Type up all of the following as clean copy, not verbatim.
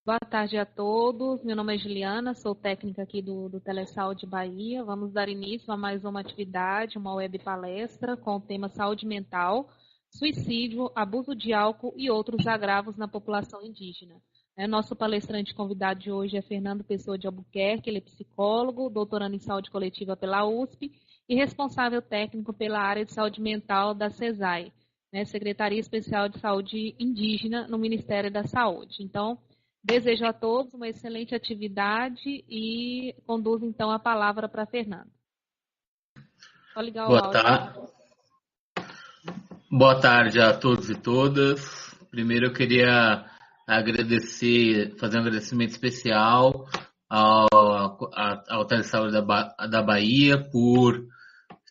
Boa tarde a todos. Meu nome é Juliana, sou técnica aqui do Telesaúde Bahia. Vamos dar início a mais uma atividade, uma web palestra com o tema saúde mental, suicídio, abuso de álcool e outros agravos na população indígena. Nosso palestrante convidado de hoje é Fernando Pessoa de Albuquerque, ele é psicólogo, doutorando em saúde coletiva pela USP e responsável técnico pela área de saúde mental da CESAI, Secretaria Especial de Saúde Indígena no Ministério da Saúde. Então, desejo a todos uma excelente atividade e conduzo então a palavra para Fernando. Só ligar o áudio. Boa tarde a todos e todas. Primeiro eu queria fazer um agradecimento especial ao Telesaúde da Bahia por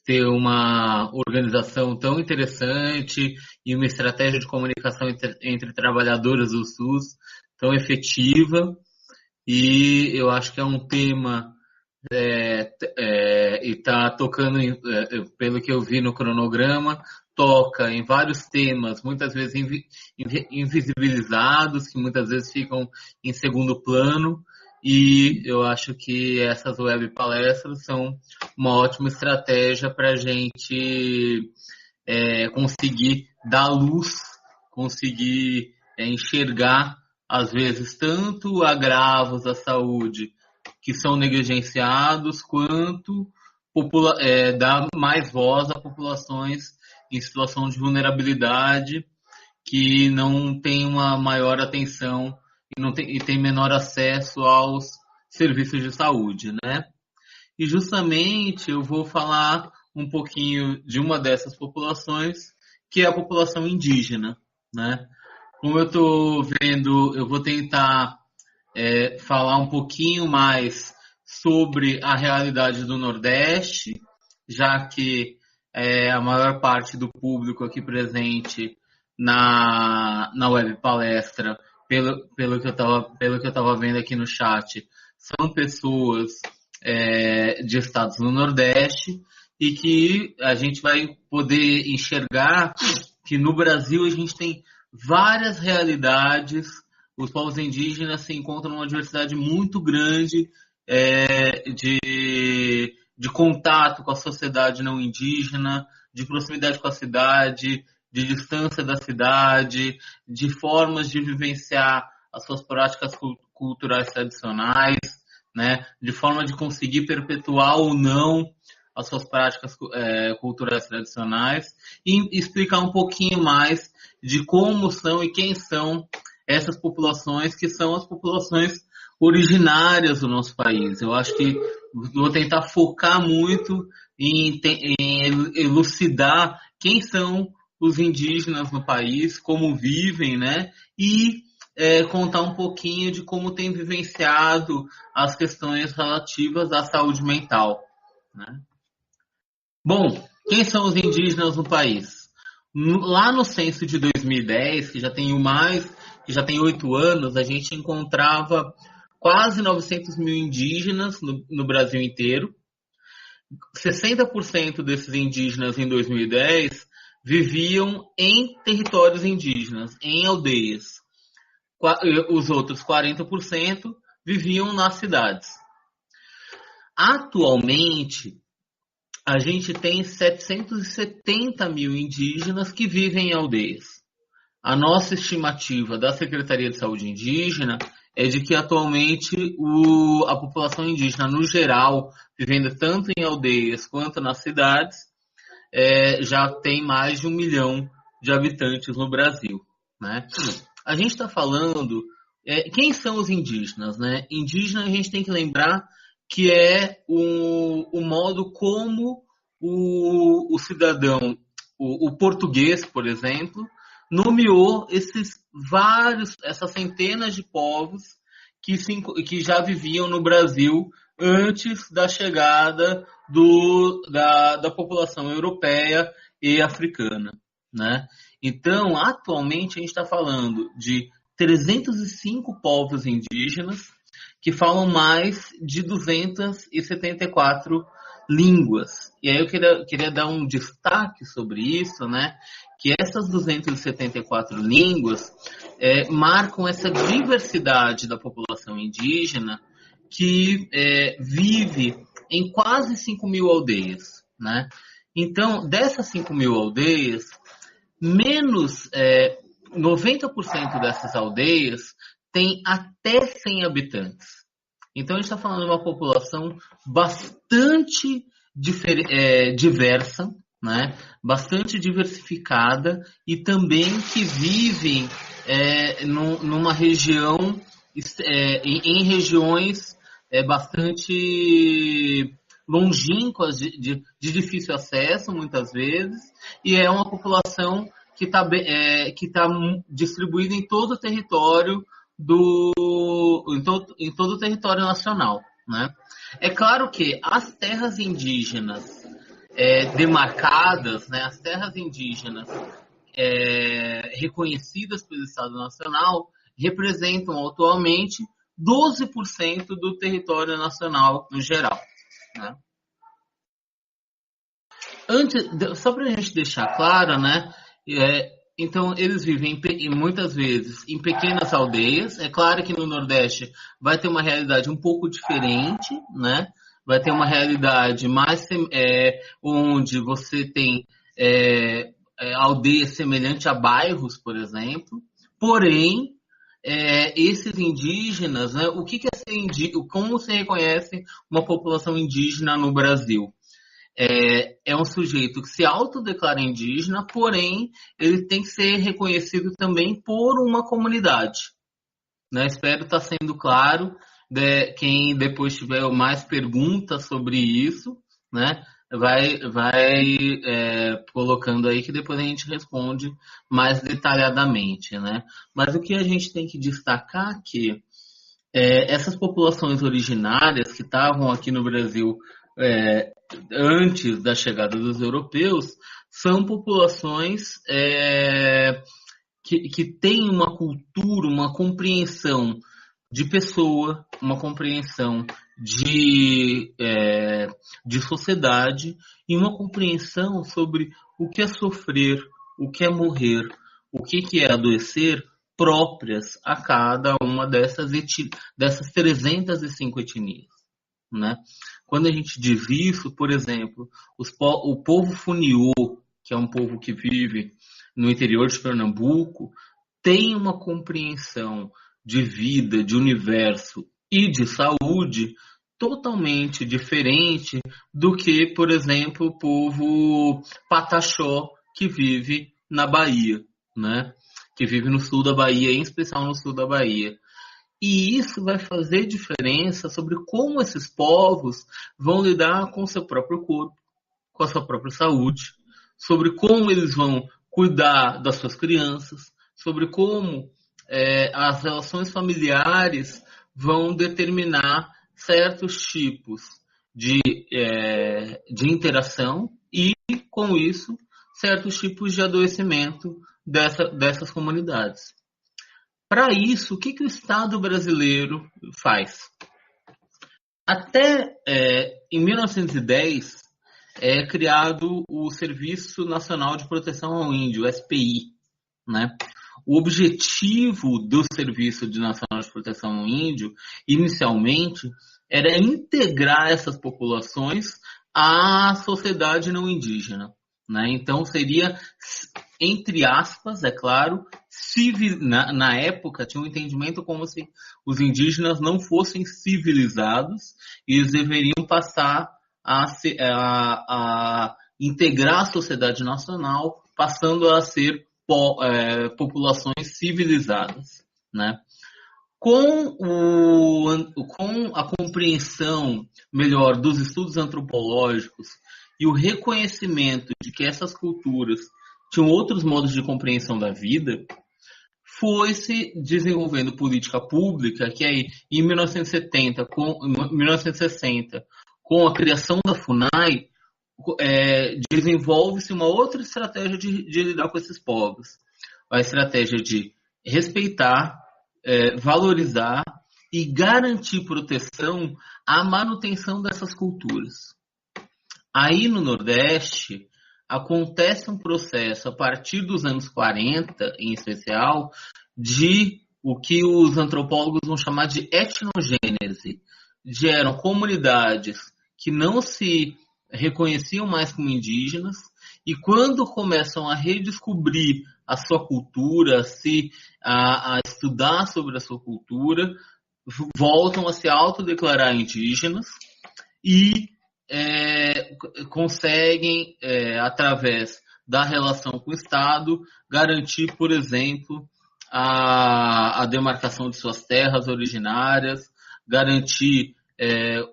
ter uma organização tão interessante e uma estratégia de comunicação entre trabalhadores do SUS tão efetiva, e eu acho que é um tema e está tocando, pelo que eu vi no cronograma, toca em vários temas, muitas vezes invisibilizados, que muitas vezes ficam em segundo plano, e eu acho que essas web palestras são uma ótima estratégia para a gente conseguir dar luz, conseguir enxergar às vezes tanto agravos à saúde que são negligenciados, quanto dar mais voz a populações em situação de vulnerabilidade que não tem uma maior atenção e tem menor acesso aos serviços de saúde, né? E justamente eu vou falar um pouquinho de uma dessas populações, que é a população indígena, né? Como eu estou vendo, eu vou tentar falar um pouquinho mais sobre a realidade do Nordeste, já que a maior parte do público aqui presente na web palestra, pelo que eu estava vendo aqui no chat, são pessoas de estados do Nordeste, e que a gente vai poder enxergar que no Brasil a gente tem várias realidades. Os povos indígenas se encontram numa diversidade muito grande de contato com a sociedade não indígena, de proximidade com a cidade, de distância da cidade, de formas de vivenciar as suas práticas culturais tradicionais, né? De forma de conseguir perpetuar ou não as suas práticas culturais tradicionais, e explicar um pouquinho mais de como são e quem são essas populações, que são as populações originárias do nosso país. Eu acho que vou tentar focar muito em elucidar quem são os indígenas no país, como vivem, né? E contar um pouquinho de como tem vivenciado as questões relativas à saúde mental, né? Bom, quem são os indígenas no país? Lá no censo de 2010, que já tem 8 anos, a gente encontrava quase 900 mil indígenas no Brasil inteiro. 60% desses indígenas em 2010 viviam em territórios indígenas, em aldeias. Os outros 40% viviam nas cidades. Atualmente, a gente tem 770 mil indígenas que vivem em aldeias. A nossa estimativa da Secretaria de Saúde Indígena é de que atualmente a população indígena, no geral, vivendo tanto em aldeias quanto nas cidades, já tem mais de 1 milhão de habitantes no Brasil, né? A gente está falando... quem são os indígenas, né? Indígena, a gente tem que lembrar que é o modo como o cidadão, o português, por exemplo, nomeou essas centenas de povos que já viviam no Brasil antes da chegada da população europeia e africana, né? Então, atualmente, a gente está falando de 305 povos indígenas que falam mais de 274 línguas. E aí eu queria dar um destaque sobre isso, né? Que essas 274 línguas marcam essa diversidade da população indígena que vive em quase 5.000 aldeias, né? Então, dessas 5.000 aldeias, menos 90% dessas aldeias tem até 100 habitantes. Então, a gente está falando de uma população bastante diversa, né? Bastante diversificada e também que vivem numa região, em regiões bastante longínquas, de difícil acesso, muitas vezes, e é uma população que está distribuída em todo o território em todo o território nacional, né? É claro que as terras indígenas demarcadas, né, as terras indígenas reconhecidas pelo Estado Nacional representam atualmente 12% do território nacional no geral, né? Só para a gente deixar claro, né? Então, eles vivem muitas vezes em pequenas aldeias. É claro que no Nordeste vai ter uma realidade um pouco diferente, né? Vai ter uma realidade mais onde você tem aldeias semelhantes a bairros, por exemplo. Porém, esses indígenas, né? O que é ser indígena? Como se reconhece uma população indígena no Brasil? É um sujeito que se autodeclara indígena, porém ele tem que ser reconhecido também por uma comunidade, né? Espero estar sendo claro. Quem depois tiver mais perguntas sobre isso, né, vai colocando aí que depois a gente responde mais detalhadamente, né? Mas o que a gente tem que destacar é que essas populações originárias que estavam aqui no Brasil antes da chegada dos europeus são populações que têm uma cultura, uma compreensão de pessoa, uma compreensão de sociedade e uma compreensão sobre o que é sofrer, o que é morrer, o que é adoecer, próprias a cada uma dessas 305 etnias, né? Quando a gente diz isso, por exemplo, o povo Funiô, que é um povo que vive no interior de Pernambuco, tem uma compreensão de vida, de universo e de saúde totalmente diferente do que, por exemplo, o povo Pataxó, que vive na Bahia, né? Que vive no sul da Bahia, em especial no sul da Bahia. E isso vai fazer diferença sobre como esses povos vão lidar com o seu próprio corpo, com a sua própria saúde, sobre como eles vão cuidar das suas crianças, sobre como as relações familiares vão determinar certos tipos de interação e, com isso, certos tipos de adoecimento dessas comunidades. Para isso, o que o Estado brasileiro faz? Até em 1910 é criado o Serviço Nacional de Proteção ao Índio, o SPI, né? O objetivo do Serviço Nacional de Proteção ao Índio, inicialmente, era integrar essas populações à sociedade não indígena, né? Então, seria, entre aspas, é claro, na época tinha um entendimento como se os indígenas não fossem civilizados e eles deveriam passar a integrar a sociedade nacional, passando a ser populações civilizadas, né? Com a compreensão melhor dos estudos antropológicos e o reconhecimento de que essas culturas tinham outros modos de compreensão da vida, foi se desenvolvendo política pública, que aí em 1960, com a criação da FUNAI, desenvolve-se uma outra estratégia de lidar com esses povos. A estratégia de respeitar, valorizar e garantir proteção à manutenção dessas culturas. Aí no Nordeste acontece um processo a partir dos anos 40, em especial, de o que os antropólogos vão chamar de etnogênese. Eram comunidades que não se reconheciam mais como indígenas e quando começam a redescobrir a sua cultura, a estudar sobre a sua cultura, voltam a se autodeclarar indígenas e conseguem, através da relação com o Estado, garantir, por exemplo, a demarcação de suas terras originárias, garantir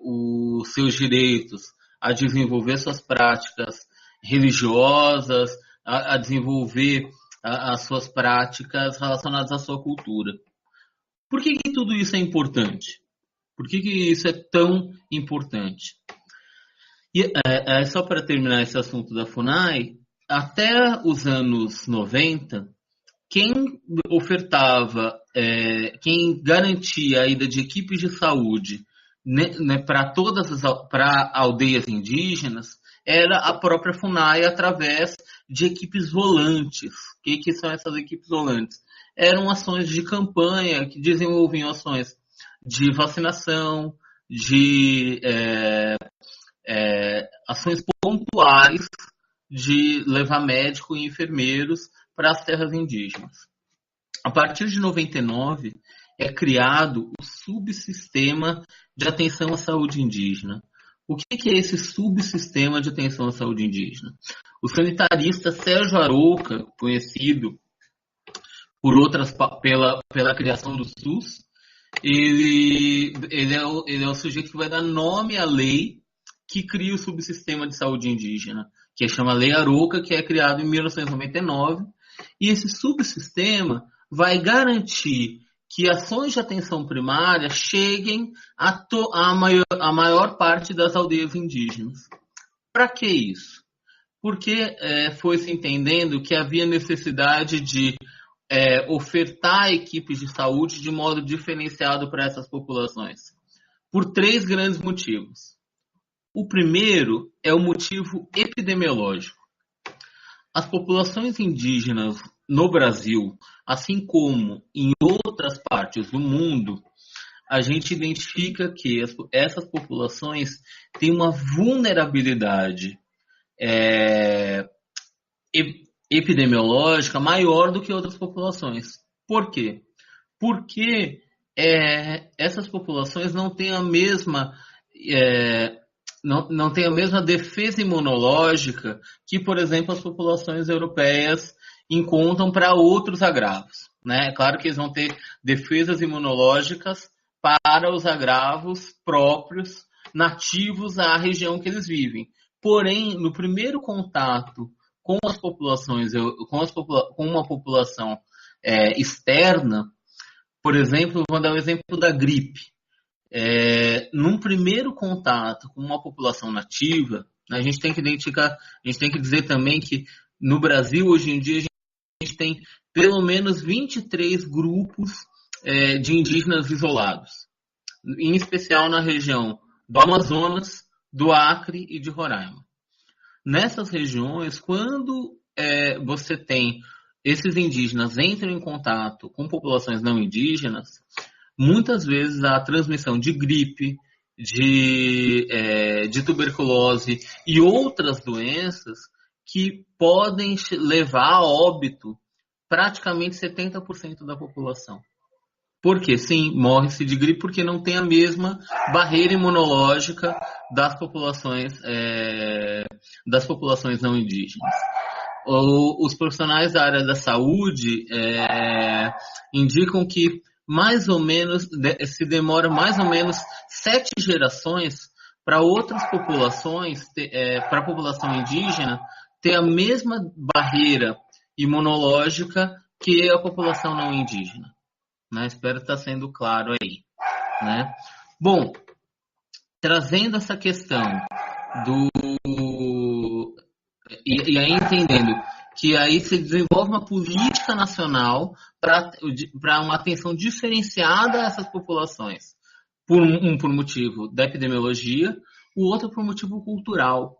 os seus direitos a desenvolver suas práticas religiosas, a desenvolver as suas práticas relacionadas à sua cultura. Por que tudo isso é importante? Por que isso é tão importante? E só para terminar esse assunto da FUNAI, até os anos 90, quem ofertava, quem garantia a ida de equipes de saúde para aldeias indígenas era a própria FUNAI através de equipes volantes. O que são essas equipes volantes? Eram ações de campanha que desenvolviam ações de vacinação, de ações pontuais de levar médico e enfermeiros para as terras indígenas. A partir de 99, é criado o subsistema de atenção à saúde indígena. O que é esse subsistema de atenção à saúde indígena? O sanitarista Sérgio Arouca, conhecido pela criação do SUS, ele é o sujeito que vai dar nome à lei que cria o subsistema de saúde indígena, que chama Lei Arouca, que é criado em 1999, e esse subsistema vai garantir que ações de atenção primária cheguem à maior parte das aldeias indígenas. Para que isso? Porque foi se entendendo que havia necessidade de ofertar equipes de saúde de modo diferenciado para essas populações, por 3 grandes motivos. O primeiro é o motivo epidemiológico. As populações indígenas no Brasil, assim como em outras partes do mundo, a gente identifica que essas populações têm uma vulnerabilidade epidemiológica maior do que outras populações. Por quê? Porque essas populações não têm a mesma não tem a mesma defesa imunológica que, por exemplo, as populações europeias encontram para outros agravos, né? É claro que eles vão ter defesas imunológicas para os agravos próprios, nativos à região que eles vivem. Porém, no primeiro contato com as populações, com uma população externa, por exemplo, vou dar o exemplo da gripe. Num primeiro contato com uma população nativa, a gente tem que identificar, a gente tem que dizer também que no Brasil, hoje em dia, a gente tem pelo menos 23 grupos de indígenas isolados, em especial na região do Amazonas, do Acre e de Roraima. Nessas regiões, quando você tem esses indígenas entram em contato com populações não indígenas, muitas vezes a transmissão de gripe, de tuberculose e outras doenças que podem levar a óbito praticamente 70% da população. Por quê? Sim, morre-se de gripe porque não tem a mesma barreira imunológica das populações não indígenas. Os profissionais da área da saúde indicam que mais ou menos se demora mais ou menos 7 gerações para outras populações, para a população indígena, ter a mesma barreira imunológica que a população não indígena. Né? Espero estar sendo claro aí. Né? Bom, trazendo essa questão e aí entendendo que aí se desenvolve uma política nacional para uma atenção diferenciada a essas populações. Por motivo da epidemiologia, o outro por motivo cultural.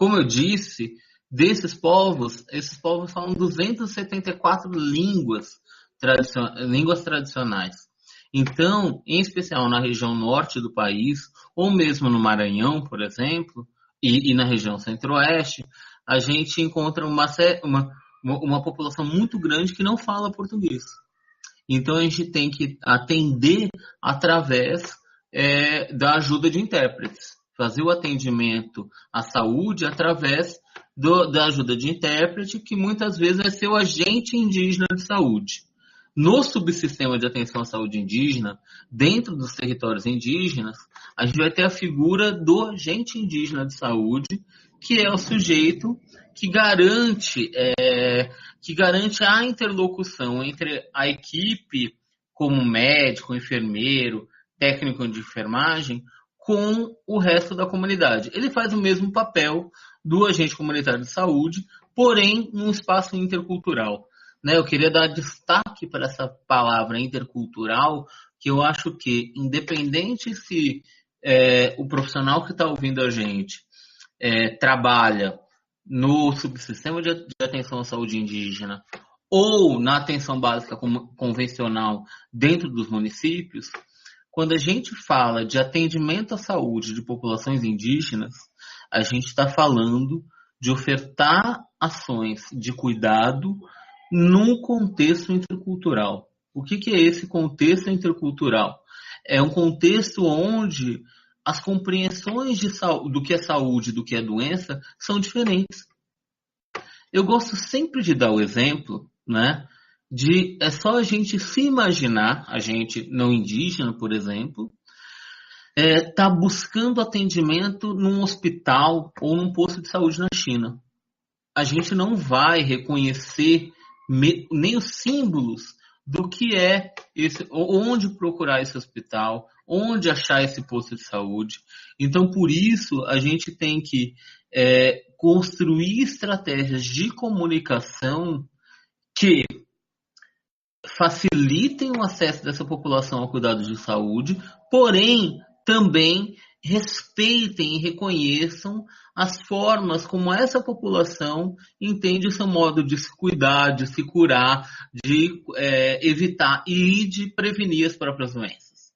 Como eu disse, esses povos falam 274 línguas tradicionais. Então, em especial na região norte do país, ou mesmo no Maranhão, por exemplo, e na região centro-oeste, a gente encontra uma população muito grande que não fala português. Então, a gente tem que atender através da ajuda de intérpretes. Fazer o atendimento à saúde através da ajuda de intérprete, que muitas vezes vai ser o agente indígena de saúde. No subsistema de atenção à saúde indígena, dentro dos territórios indígenas, a gente vai ter a figura do agente indígena de saúde, que é o sujeito que garante a interlocução entre a equipe, como médico, enfermeiro, técnico de enfermagem, com o resto da comunidade. Ele faz o mesmo papel do agente comunitário de saúde, porém num espaço intercultural. Eu queria dar destaque para essa palavra intercultural, que eu acho que, independente se o profissional que está ouvindo a gente trabalha no subsistema de atenção à saúde indígena ou na atenção básica convencional dentro dos municípios, quando a gente fala de atendimento à saúde de populações indígenas, a gente está falando de ofertar ações de cuidado num contexto intercultural. O que é esse contexto intercultural? É um contexto onde as compreensões do que é saúde e do que é doença são diferentes. Eu gosto sempre de dar o exemplo, é só a gente se imaginar, a gente não indígena, por exemplo, tá buscando atendimento num hospital ou num posto de saúde na China. A gente não vai reconhecer nem os símbolos do que é onde procurar esse hospital, onde achar esse posto de saúde. Então, por isso, a gente tem que construir estratégias de comunicação que facilitem o acesso dessa população ao cuidado de saúde, porém, também respeitem e reconheçam as formas como essa população entende o seu modo de se cuidar, de se curar, de evitar e de prevenir as próprias doenças.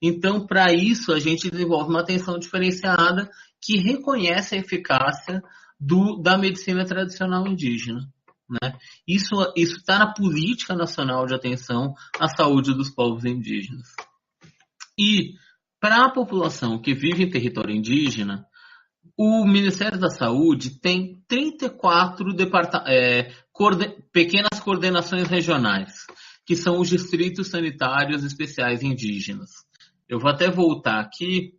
Então, para isso, a gente desenvolve uma atenção diferenciada que reconhece a eficácia da medicina tradicional indígena. Isso está na Política Nacional de Atenção à Saúde dos Povos Indígenas. E, para a população que vive em território indígena, o Ministério da Saúde tem 34 pequenas coordenações regionais, que são os distritos sanitários especiais indígenas. Eu vou até voltar aqui,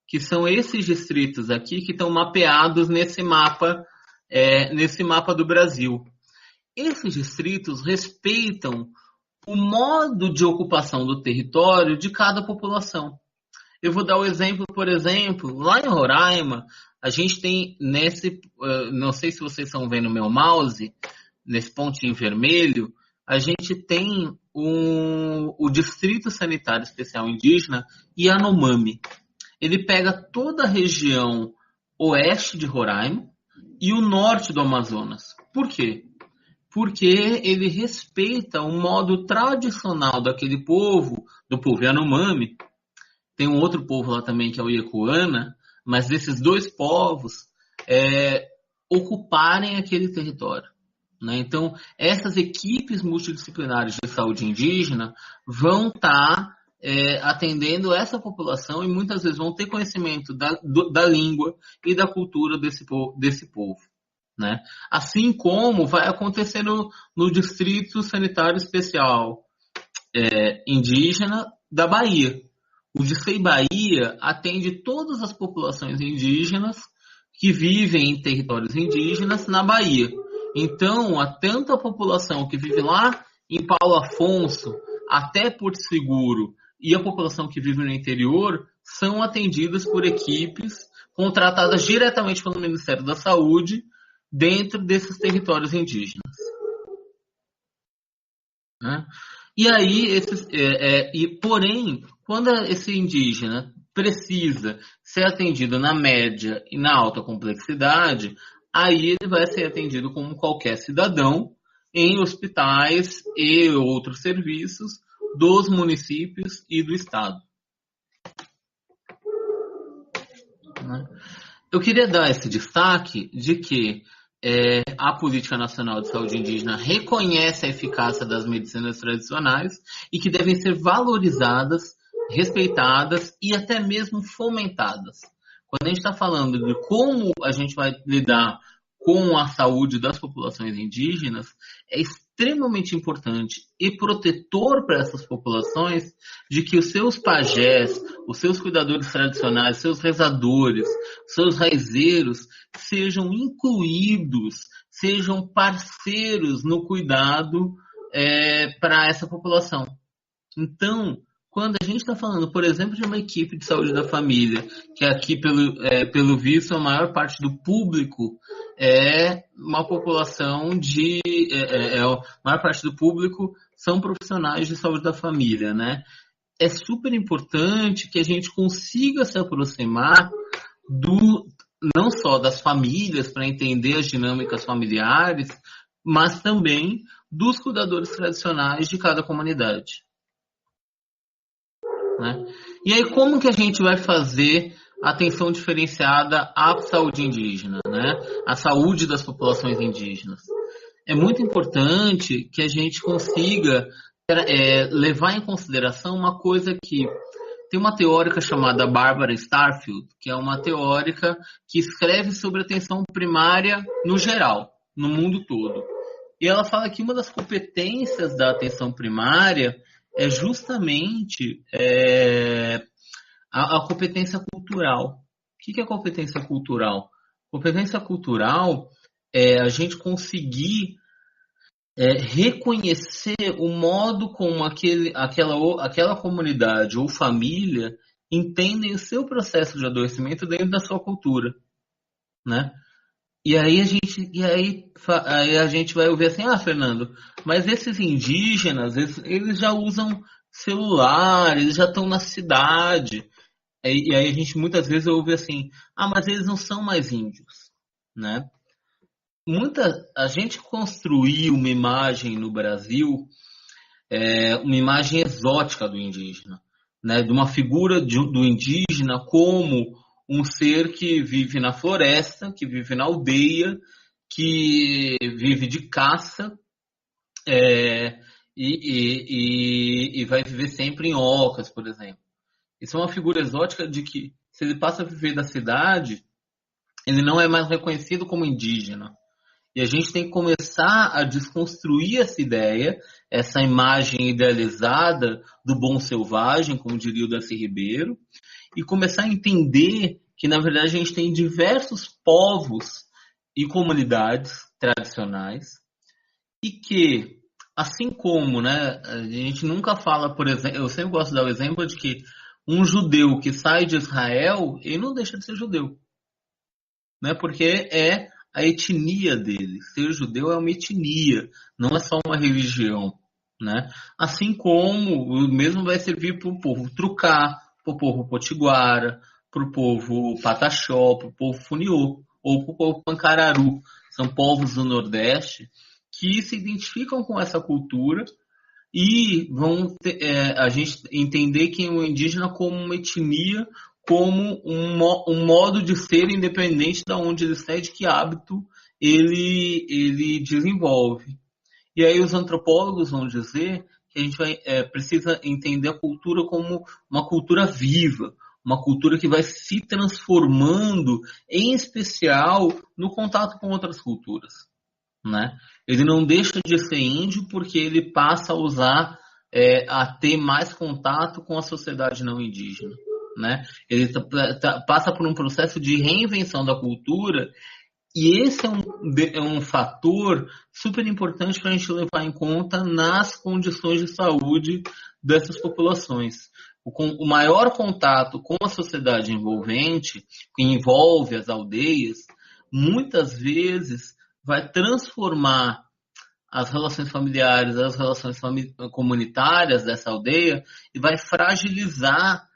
que são esses distritos aqui que estão mapeados nesse mapa do Brasil. Esses distritos respeitam o modo de ocupação do território de cada população. Eu vou dar o exemplo, por exemplo, lá em Roraima, a gente tem não sei se vocês estão vendo o meu mouse, nesse pontinho vermelho, a gente tem o Distrito Sanitário Especial Indígena Yanomami. Ele pega toda a região oeste de Roraima e o norte do Amazonas. Por quê? Porque ele respeita o modo tradicional daquele povo, do povo Yanomami. Tem um outro povo lá também que é o Iacuana, mas desses dois povos ocuparem aquele território. Então, essas equipes multidisciplinares de saúde indígena vão estar atendendo essa população e muitas vezes vão ter conhecimento da língua e da cultura desse povo. Assim como vai acontecer no Distrito Sanitário Especial Indígena da Bahia. O DICEI Bahia atende todas as populações indígenas que vivem em territórios indígenas na Bahia. Então, tanto a população que vive lá em Paulo Afonso até Porto Seguro e a população que vive no interior são atendidas por equipes contratadas diretamente pelo Ministério da Saúde dentro desses territórios indígenas. E aí, porém, quando esse indígena precisa ser atendido na média e na alta complexidade, aí ele vai ser atendido como qualquer cidadão em hospitais e outros serviços dos municípios e do Estado. Eu queria dar esse destaque de que a Política Nacional de Saúde Indígena reconhece a eficácia das medicinas tradicionais e que devem ser valorizadas, respeitadas e até mesmo fomentadas. Quando a gente está falando de como a gente vai lidar com a saúde das populações indígenas, é extremamente importante e protetor para essas populações de que os seus pajés, os seus cuidadores tradicionais, seus rezadores, seus raizeiros sejam incluídos, sejam parceiros no cuidado para essa população. Então, quando a gente está falando, por exemplo, de uma equipe de saúde da família, que aqui, pelo visto, a maior parte do público é uma população a maior parte do público são profissionais de saúde da família, né? É super importante que a gente consiga se aproximar não só das famílias para entender as dinâmicas familiares, mas também dos cuidadores tradicionais de cada comunidade. Né? E aí, como que a gente vai fazer atenção diferenciada à saúde indígena, né? À saúde das populações indígenas? É muito importante que a gente consiga levar em consideração uma coisa que tem uma teórica chamada Barbara Starfield, que é uma teórica que escreve sobre atenção primária no geral, no mundo todo. E ela fala que uma das competências da atenção primária é justamente a competência cultural. O que é competência cultural? Competência cultural é a gente conseguir reconhecer o modo como aquela comunidade ou família entendem o seu processo de adoecimento dentro da sua cultura, né? E aí a gente vai ouvir assim, Fernando, mas esses indígenas, eles já usam celular, eles já estão na cidade. E aí a gente muitas vezes ouve assim, mas eles não são mais índios, né? A gente construiu uma imagem no Brasil, uma imagem exótica do indígena, né? De uma figura do indígena como um ser que vive na floresta, que vive na aldeia, que vive de caça e vai viver sempre em ocas, por exemplo. Isso é uma figura exótica de que, se ele passa a viver da cidade, ele não é mais reconhecido como indígena. E a gente tem que começar a desconstruir essa ideia, essa imagem idealizada do bom selvagem, como diria o Darcy Ribeiro, e começar a entender que, na verdade, a gente tem diversos povos e comunidades tradicionais e que, assim como, né, a gente nunca fala, por exemplo, eu sempre gosto de dar o exemplo de que um judeu que sai de Israel, ele não deixa de ser judeu, né, porque é a etnia dele. Ser judeu é uma etnia, não é só uma religião, né? Assim como o mesmo vai servir para o povo Trucá, para o povo Potiguara, para o povo Pataxó, para o povo Funiô, ou para o povo Pancararu. São povos do Nordeste que se identificam com essa cultura e vão a gente entender que o indígena como uma etnia, como um modo de ser independente de onde ele está e de que hábito ele desenvolve. E aí os antropólogos vão dizer que a gente precisa entender a cultura como uma cultura viva, uma cultura que vai se transformando, em especial no contato com outras culturas, né? Ele não deixa de ser índio porque ele passa a usar, a ter mais contato com a sociedade não indígena, né? Ele passa por um processo de reinvenção da cultura e esse é um fator super importante para a gente levar em conta nas condições de saúde dessas populações. O maior contato com a sociedade envolvente, que envolve as aldeias, muitas vezes vai transformar as relações familiares, as relações comunitárias dessa aldeia e vai fragilizar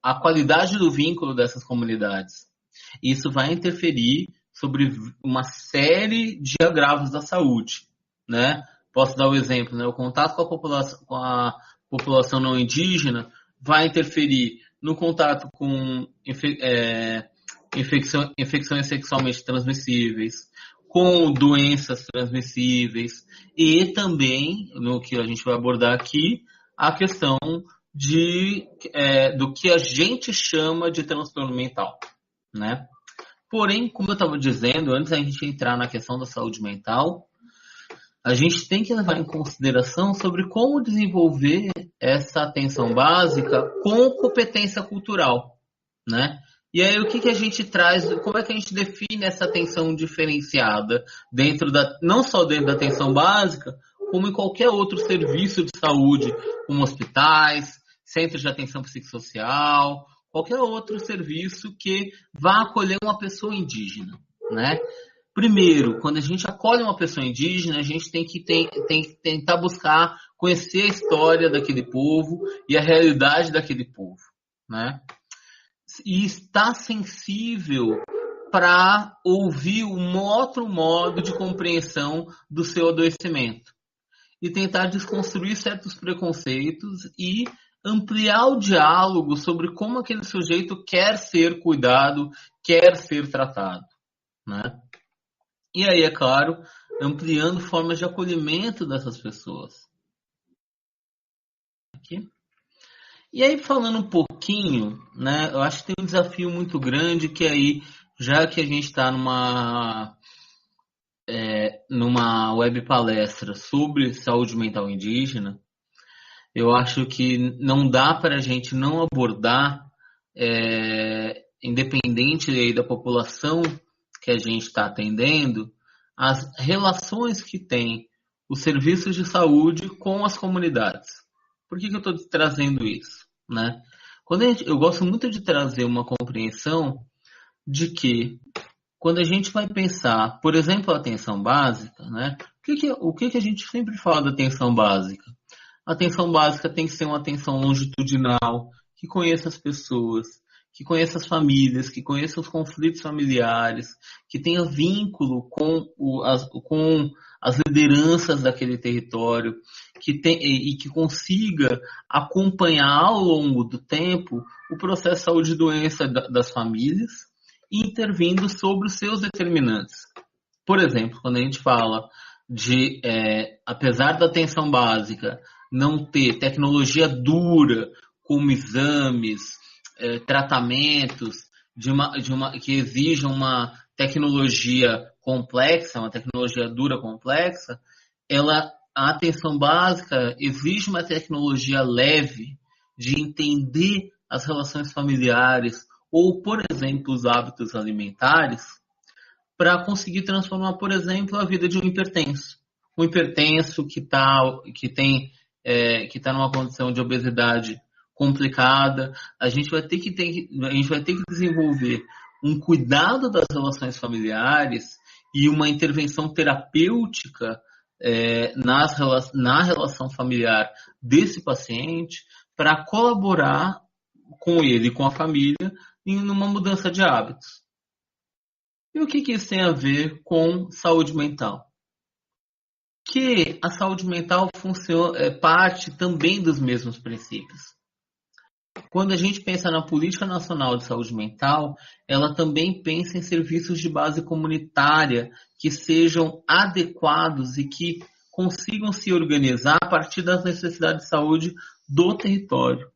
a qualidade do vínculo dessas comunidades. Isso vai interferir sobre uma série de agravos da saúde, né? Posso dar o exemplo, né? O contato com a população não indígena vai interferir no contato com infecções sexualmente transmissíveis, com doenças transmissíveis e também, no que a gente vai abordar aqui, a questão do que a gente chama de transtorno mental, né? Porém, como eu estava dizendo, antes da gente entrar na questão da saúde mental, a gente tem que levar em consideração sobre como desenvolver essa atenção básica com competência cultural, né? E aí, o que a gente traz, como é que a gente define essa atenção diferenciada não só dentro da atenção básica, como em qualquer outro serviço de saúde, como hospitais, centros de atenção psicossocial, qualquer outro serviço que vá acolher uma pessoa indígena, né? Primeiro, quando a gente acolhe uma pessoa indígena, a gente tem que tentar buscar conhecer a história daquele povo e a realidade daquele povo, né? E estar sensível para ouvir um outro modo de compreensão do seu adoecimento. E tentar desconstruir certos preconceitos e ampliar o diálogo sobre como aquele sujeito quer ser cuidado, quer ser tratado, né? E aí, é claro, ampliando formas de acolhimento dessas pessoas. Aqui. E aí, falando um pouquinho, né, eu acho que tem um desafio muito grande que aí, já que a gente está numa web palestra sobre saúde mental indígena, eu acho que não dá para a gente não abordar, independente aí da população que a gente está atendendo, as relações que tem os serviços de saúde com as comunidades. Por que eu estou trazendo isso, né? Eu gosto muito de trazer uma compreensão de que quando a gente vai pensar, por exemplo, a atenção básica, né? O que a gente sempre fala da atenção básica? A atenção básica tem que ser uma atenção longitudinal, que conheça as pessoas, que conheça as famílias, que conheça os conflitos familiares, que tenha vínculo com as lideranças daquele território, e que consiga acompanhar ao longo do tempo o processo de saúde e doença das famílias, intervindo sobre os seus determinantes. Por exemplo, quando a gente fala apesar da atenção básica não ter tecnologia dura, como exames, tratamentos que exijam uma tecnologia complexa, uma tecnologia dura complexa, a atenção básica exige uma tecnologia leve de entender as relações familiares ou, por exemplo, os hábitos alimentares para conseguir transformar, por exemplo, a vida de um hipertenso. Um hipertenso que está numa condição de obesidade complicada, a gente vai ter que desenvolver um cuidado das relações familiares e uma intervenção terapêutica na relação familiar desse paciente para colaborar com ele e com a família em uma mudança de hábitos. E o que isso tem a ver com saúde mental? Que a saúde mental parte também dos mesmos princípios. Quando a gente pensa na Política Nacional de Saúde Mental, ela também pensa em serviços de base comunitária que sejam adequados e que consigam se organizar a partir das necessidades de saúde do território,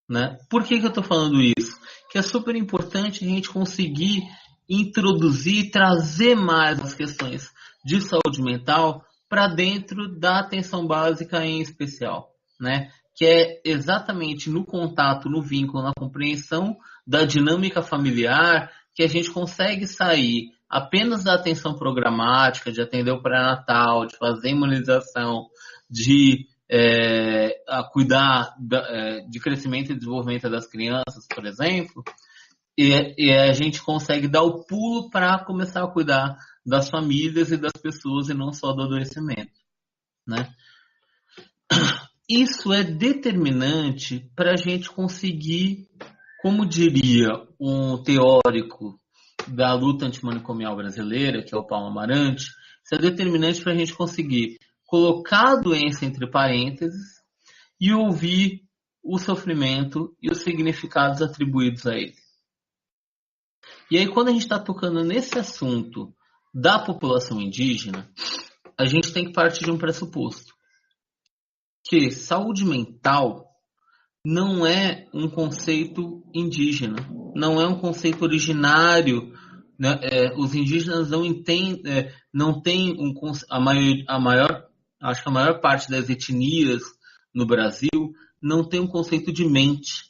né? Por que eu estou falando isso? Que é super importante a gente conseguir introduzir e trazer mais as questões de saúde mental para dentro da atenção básica em especial, né? Que é exatamente no contato, no vínculo, na compreensão da dinâmica familiar que a gente consegue sair apenas da atenção programática, de atender o pré-natal, de fazer imunização, de cuidar de crescimento e desenvolvimento das crianças, por exemplo, e a gente consegue dar o pulo para começar a cuidar das famílias e das pessoas e não só do adoecimento, né? Isso é determinante para a gente conseguir, como diria um teórico da luta antimanicomial brasileira, que é o Paulo Amarante, isso é determinante para a gente conseguir colocar a doença entre parênteses e ouvir o sofrimento e os significados atribuídos a ele. E aí, quando a gente está tocando nesse assunto da população indígena, a gente tem que partir de um pressuposto, que saúde mental não é um conceito indígena, não é um conceito originário, né? Os indígenas não entendem, não tem acho que a maior parte das etnias no Brasil não tem um conceito de mente.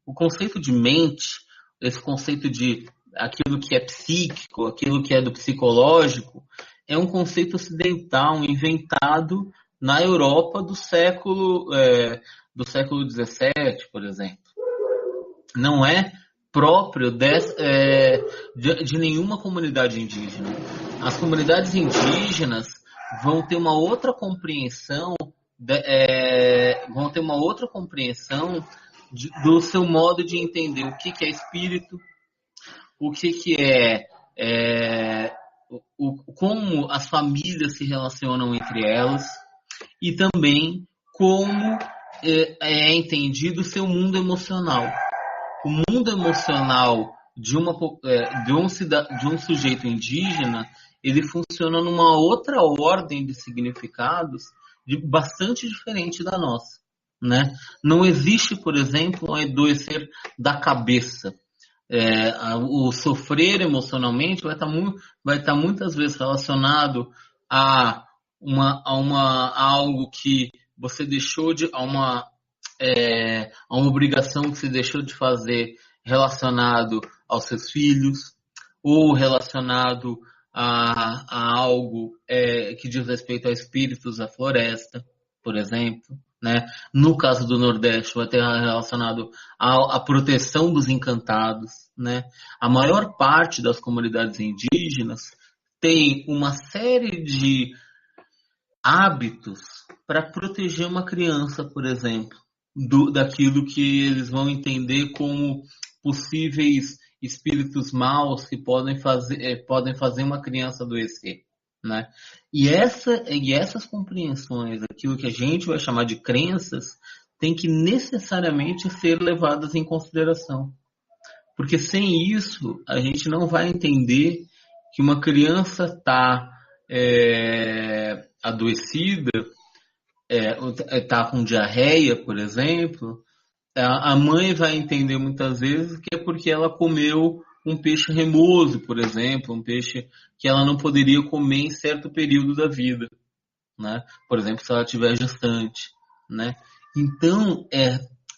O conceito de mente, esse conceito de aquilo que é psíquico, aquilo que é do psicológico, é um conceito ocidental inventado na Europa do século XVII, por exemplo. Não é próprio de nenhuma comunidade indígena. As comunidades indígenas vão ter uma outra compreensão, do seu modo de entender o que é espírito, o que como as famílias se relacionam entre elas e também como é entendido o seu mundo emocional. O mundo emocional de um sujeito indígena, ele funciona numa outra ordem de significados bastante diferente da nossa, né? Não existe, por exemplo, um adoecer da cabeça. O sofrer emocionalmente vai estar muitas vezes relacionado a algo que você deixou de a uma obrigação que você deixou de fazer relacionado aos seus filhos ou relacionado a algo que diz respeito a espíritos da floresta, por exemplo, né? No caso do Nordeste, vai ter relacionado à proteção dos encantados, né? A maior parte das comunidades indígenas tem uma série de hábitos para proteger uma criança, por exemplo, daquilo que eles vão entender como possíveis espíritos maus que podem fazer uma criança adoecer, né? E essas compreensões, aquilo que a gente vai chamar de crenças, tem que necessariamente ser levadas em consideração. Porque sem isso, a gente não vai entender que uma criança está adoecida, está com diarreia, por exemplo, a mãe vai entender muitas vezes que é porque ela comeu um peixe remoso, por exemplo, um peixe que ela não poderia comer em certo período da vida, né? Por exemplo, se ela estiver gestante, né? Então,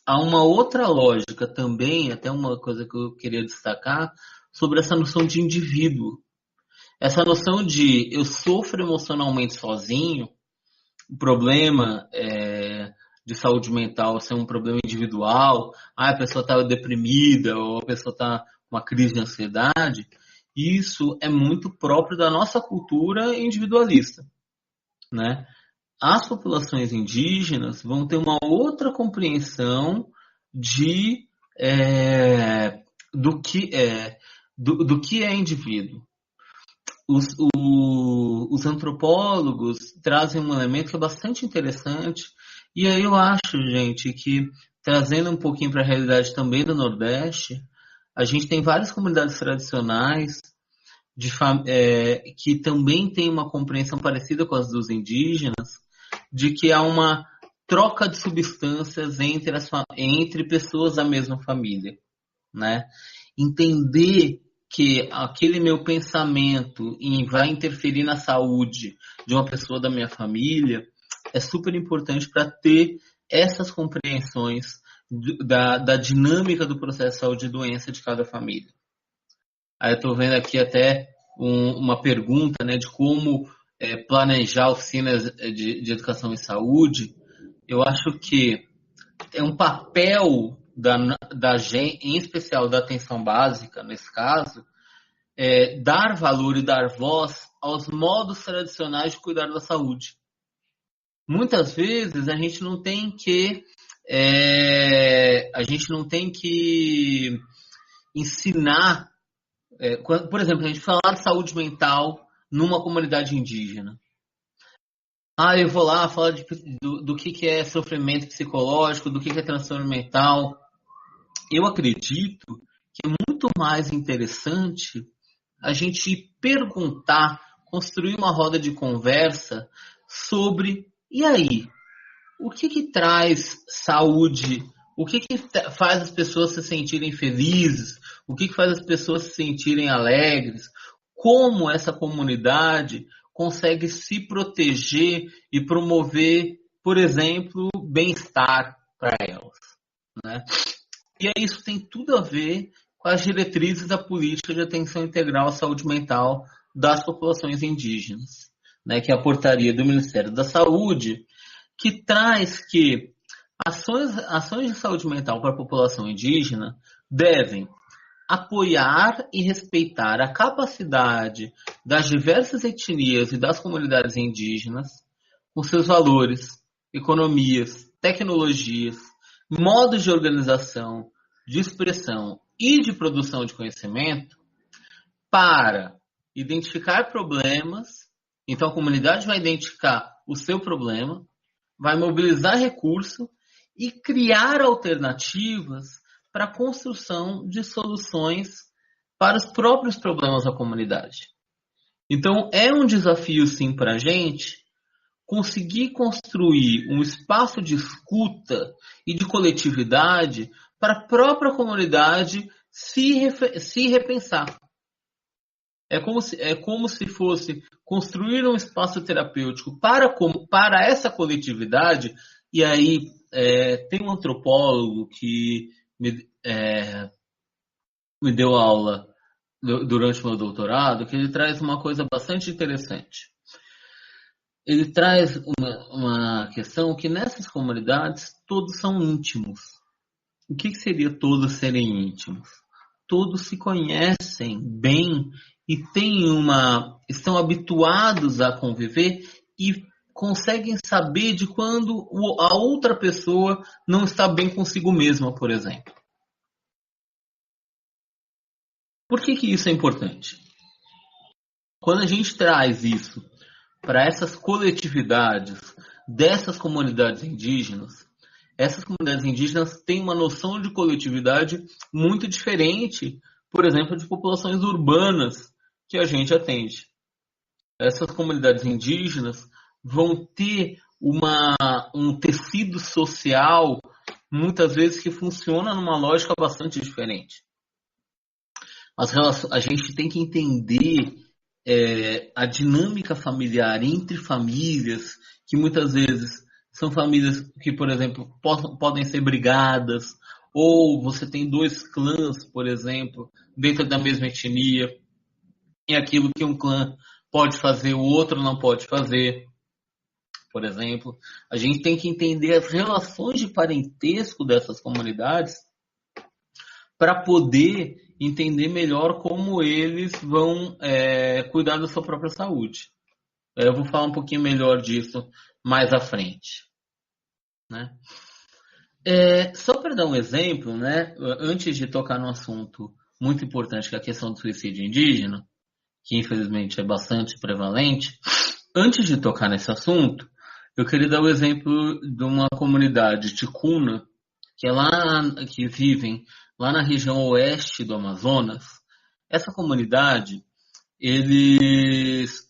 há uma outra lógica também, até uma coisa que eu queria destacar, sobre essa noção de indivíduo. Essa noção de eu sofro emocionalmente sozinho, o problema de saúde mental ser um problema individual, a pessoa está deprimida ou a pessoa está com uma crise de ansiedade, isso é muito próprio da nossa cultura individualista, né? As populações indígenas vão ter uma outra compreensão do que é indivíduo. Os antropólogos trazem um elemento que é bastante interessante, e aí eu acho, gente, que trazendo um pouquinho para a realidade também do Nordeste, a gente tem várias comunidades tradicionais que também têm uma compreensão parecida com as dos indígenas, de que há uma troca de substâncias entre pessoas da mesma família, né? Entender que aquele meu pensamento vai interferir na saúde de uma pessoa da minha família é super importante para ter essas compreensões da dinâmica do processo de saúde e doença de cada família. Aí eu estou vendo aqui até uma pergunta, né, de como planejar oficinas de educação em saúde. Eu acho que é um papel em especial da atenção básica, nesse caso, dar valor e dar voz aos modos tradicionais de cuidar da saúde. muitas vezes a gente não tem que ensinar, por exemplo, a gente falar de saúde mental numa comunidade indígena. Eu vou lá falar do que é sofrimento psicológico, do que é transtorno mental. Eu acredito que é muito mais interessante a gente perguntar, construir uma roda de conversa sobre, e aí, o que traz saúde? O que faz as pessoas se sentirem felizes? O que faz as pessoas se sentirem alegres? Como essa comunidade consegue se proteger e promover, por exemplo, bem-estar para elas, né? E aí isso tem tudo a ver com as diretrizes da política de atenção integral à saúde mental das populações indígenas, né? Que é a portaria do Ministério da Saúde, que traz que ações de saúde mental para a população indígena devem apoiar e respeitar a capacidade das diversas etnias e das comunidades indígenas, com seus valores, economias, tecnologias, modos de organização, de expressão e de produção de conhecimento, para identificar problemas. Então a comunidade vai identificar o seu problema, vai mobilizar recurso e criar alternativas para a construção de soluções para os próprios problemas da comunidade. Então, é um desafio, sim, para a gente conseguir construir um espaço de escuta e de coletividade para a própria comunidade se repensar. É como se fosse construir um espaço terapêutico para essa coletividade. E aí tem um antropólogo que me deu aula durante o meu doutorado, que ele traz uma coisa bastante interessante. Ele traz uma questão que nessas comunidades todos são íntimos. O que seria todos serem íntimos? Todos se conhecem bem e estão habituados a conviver e conseguem saber de quando a outra pessoa não está bem consigo mesma, por exemplo. Por que isso é importante? Quando a gente traz isso para essas coletividades dessas comunidades indígenas, essas comunidades indígenas têm uma noção de coletividade muito diferente, por exemplo, de populações urbanas que a gente atende. Essas comunidades indígenas vão ter um tecido social, muitas vezes, que funciona numa lógica bastante diferente. A gente tem que entender a dinâmica familiar entre famílias, que muitas vezes são famílias que, por exemplo, podem ser brigadas, ou você tem dois clãs, por exemplo, dentro da mesma etnia, e aquilo que um clã pode fazer, o outro não pode fazer, por exemplo. A gente tem que entender as relações de parentesco dessas comunidades para poder entender melhor como eles vão cuidar da sua própria saúde. Eu vou falar um pouquinho melhor disso mais à frente, né? Só para dar um exemplo, né? Antes de tocar no assunto muito importante, que é a questão do suicídio indígena, que infelizmente é bastante prevalente, antes de tocar nesse assunto, eu queria dar o exemplo de uma comunidade ticuna, que vivem lá na região oeste do Amazonas. Essa comunidade, eles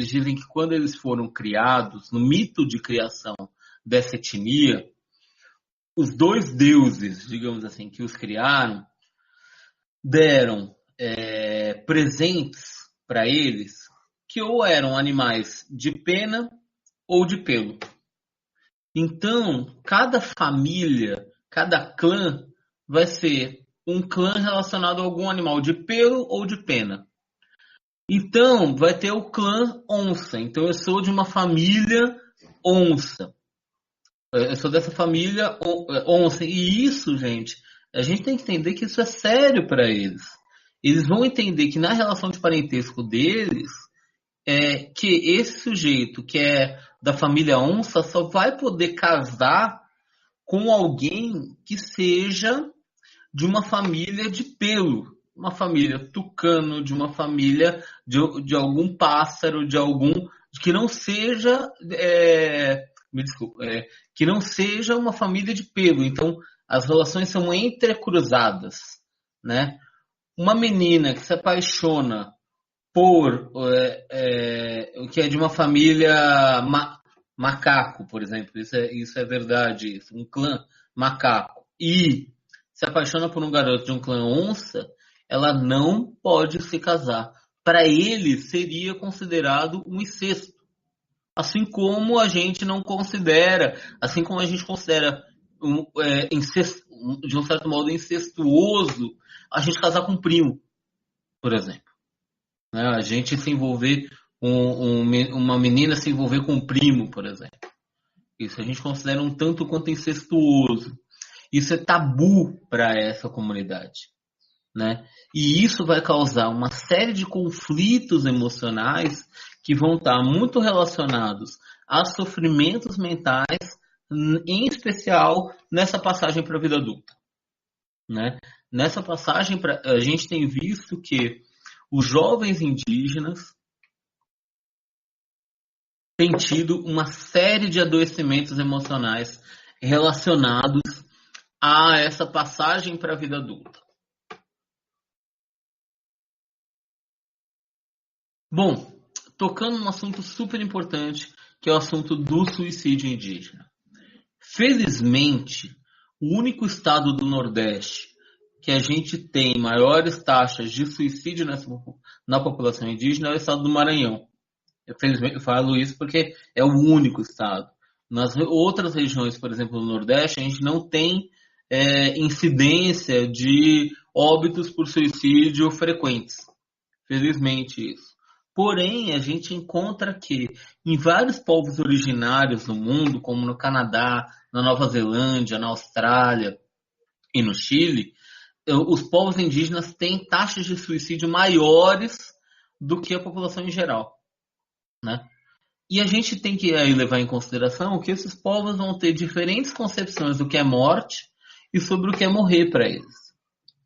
dizem que quando eles foram criados, no mito de criação dessa etnia, os dois deuses, digamos assim, que os criaram, deram presentes para eles que ou eram animais de pena ou de pelo. Então, cada família, cada clã vai ser um clã relacionado a algum animal de pelo ou de pena. Então, vai ter o clã onça. Então, eu sou de uma família onça. Eu sou dessa família onça. E isso, gente, a gente tem que entender que isso é sério para eles. Eles vão entender que na relação de parentesco deles, é que esse sujeito que é da família onça só vai poder casar com alguém que seja de uma família de pelo, uma família tucano, de uma família de algum pássaro, de algum que não seja, me desculpa, que não seja uma família de pelo. Então, as relações são entrecruzadas, né? Uma menina que se apaixona por o que é de uma família macaco, por exemplo, isso é verdade, um clã macaco, e se apaixona por um garoto de um clã onça, ela não pode se casar. Para ele, seria considerado um incesto. Assim como a gente não considera, assim como a gente considera incesto, de um certo modo incestuoso, a gente casar com um primo, por exemplo. Né? A gente se envolver, uma menina se envolver com um primo, por exemplo. Isso a gente considera um tanto quanto incestuoso. Isso é tabu para essa comunidade, né? E isso vai causar uma série de conflitos emocionais que vão estar muito relacionados a sofrimentos mentais, em especial nessa passagem para a vida adulta, né? Nessa passagem, a gente tem visto que os jovens indígenas têm tido uma série de adoecimentos emocionais relacionados a essa passagem para a vida adulta. Bom, tocando num assunto super importante, que é o assunto do suicídio indígena. Felizmente, o único estado do Nordeste que a gente tem maiores taxas de suicídio na população indígena é o estado do Maranhão. Eu falo isso porque é o único estado. Nas outras regiões, por exemplo, do Nordeste, a gente não tem incidência de óbitos por suicídio frequentes. Felizmente isso. Porém, a gente encontra que em vários povos originários do mundo, como no Canadá, na Nova Zelândia, na Austrália e no Chile, os povos indígenas têm taxas de suicídio maiores do que a população em geral, né? E a gente tem que aí levar em consideração que esses povos vão ter diferentes concepções do que é morte e sobre o que é morrer para eles,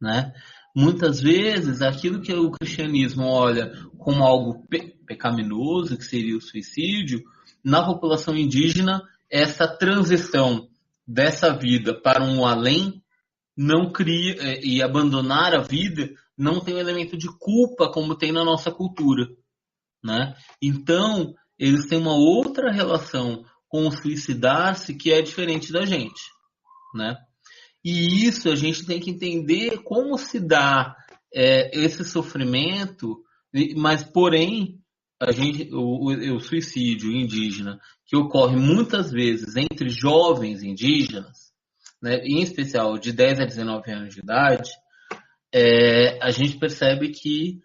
né? Muitas vezes, aquilo que o cristianismo olha como algo pecaminoso, que seria o suicídio, na população indígena, essa transição dessa vida para um além não cria, e abandonar a vida não tem um elemento de culpa como tem na nossa cultura, né? Então, eles têm uma outra relação com o suicidar-se que é diferente da gente, né? E isso a gente tem que entender como se dá esse sofrimento, mas porém o suicídio indígena que ocorre muitas vezes entre jovens indígenas, né, em especial de 10 a 19 anos de idade, a gente percebe que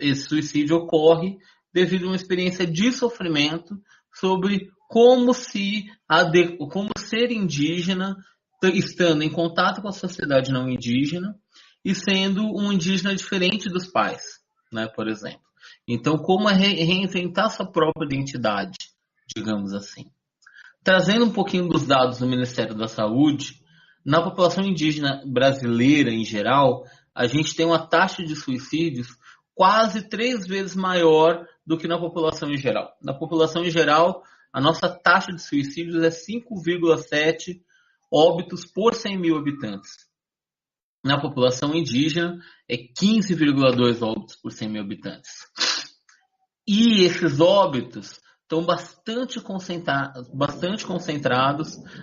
esse suicídio ocorre devido a uma experiência de sofrimento sobre como ser indígena, estando em contato com a sociedade não indígena e sendo um indígena diferente dos pais, né, por exemplo. Então, como reinventar sua própria identidade, digamos assim. Trazendo um pouquinho dos dados do Ministério da Saúde, na população indígena brasileira em geral, a gente tem uma taxa de suicídios quase 3 vezes maior do que na população em geral. Na população em geral, a nossa taxa de suicídios é 5,7 óbitos por 100 mil habitantes. Na população indígena, é 15,2 óbitos por 100 mil habitantes. E esses óbitos estão bastante concentrados,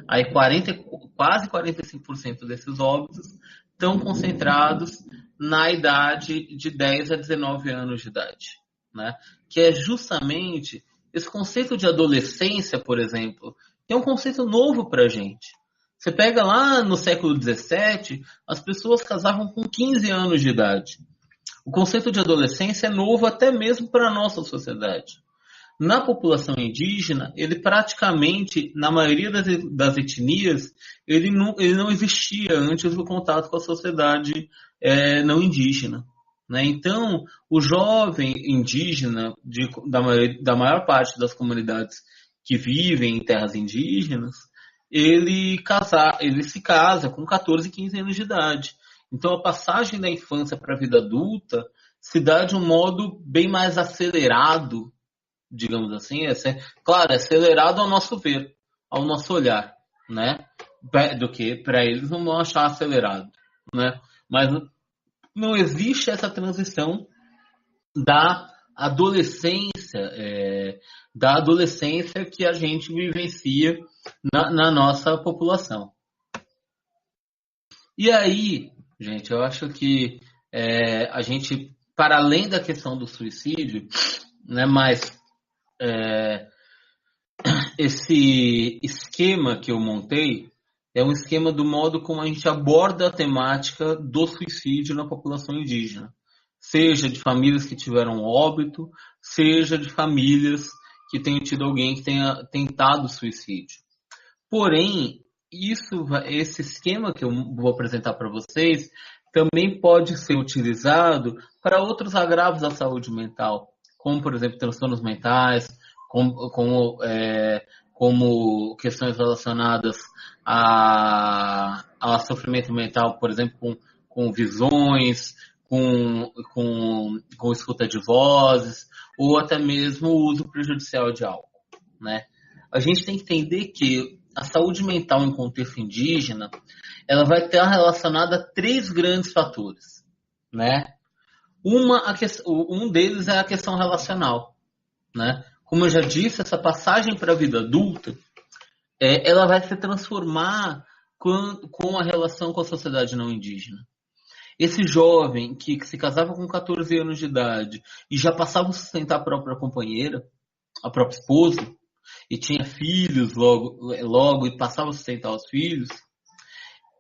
aí quase 45% desses óbitos estão concentrados na idade de 10 a 19 anos de idade, né? Que é justamente esse conceito de adolescência, por exemplo, que é um conceito novo para a gente. Você pega lá no século XVII, as pessoas casavam com 15 anos de idade. O conceito de adolescência é novo até mesmo para a nossa sociedade. Na população indígena, ele praticamente, na maioria das etnias, ele não existia antes do contato com a sociedade não indígena, né? Então, o jovem indígena da maior parte das comunidades que vivem em terras indígenas, ele se casa com 14, 15 anos de idade. Então, a passagem da infância para a vida adulta se dá de um modo bem mais acelerado, digamos assim. Claro, é acelerado ao nosso ver, ao nosso olhar, né? Do que para eles não vão achar acelerado, né? Mas não existe essa transição da adolescência, que a gente vivencia na nossa população. E aí, gente, eu acho que a gente, para além da questão do suicídio, né, mas esse esquema que eu montei é um esquema do modo como a gente aborda a temática do suicídio na população indígena. Seja de famílias que tiveram óbito, seja de famílias que tenham tido alguém que tenha tentado suicídio. Porém, esse esquema que eu vou apresentar para vocês também pode ser utilizado para outros agravos da saúde mental, como, por exemplo, transtornos mentais, como questões relacionadas a sofrimento mental, por exemplo, com visões, com escuta de vozes, ou até mesmo o uso prejudicial de álcool, né? A gente tem que entender que a saúde mental em contexto indígena, ela vai estar relacionada a 3 grandes fatores, né? Um deles é a questão relacional, né? Como eu já disse, essa passagem para a vida adulta, ela vai se transformar com a relação com a sociedade não indígena. Esse jovem que se casava com 14 anos de idade e já passava a sustentar a própria companheira, a própria esposa, e tinha filhos logo e passava a sustentar os filhos,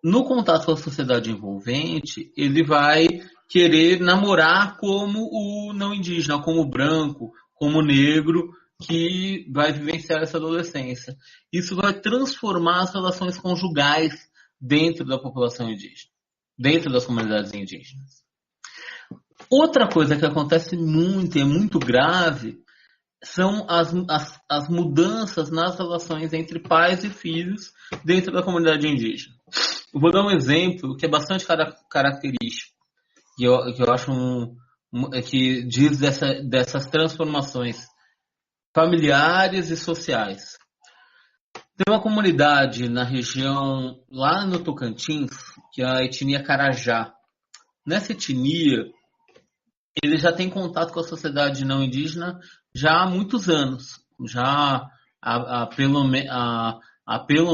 no contato com a sociedade envolvente, ele vai querer namorar como o não indígena, como o branco, como o negro, que vai vivenciar essa adolescência. Isso vai transformar as relações conjugais dentro da população indígena, dentro das comunidades indígenas. Outra coisa que acontece muito e é muito grave são as mudanças nas relações entre pais e filhos dentro da comunidade indígena. Eu vou dar um exemplo que é bastante característico, que eu acho que diz dessas transformações familiares e sociais. Tem uma comunidade na região, lá no Tocantins, que é a etnia Carajá. Nessa etnia, ele já tem contato com a sociedade não indígena já há muitos anos, já há pelo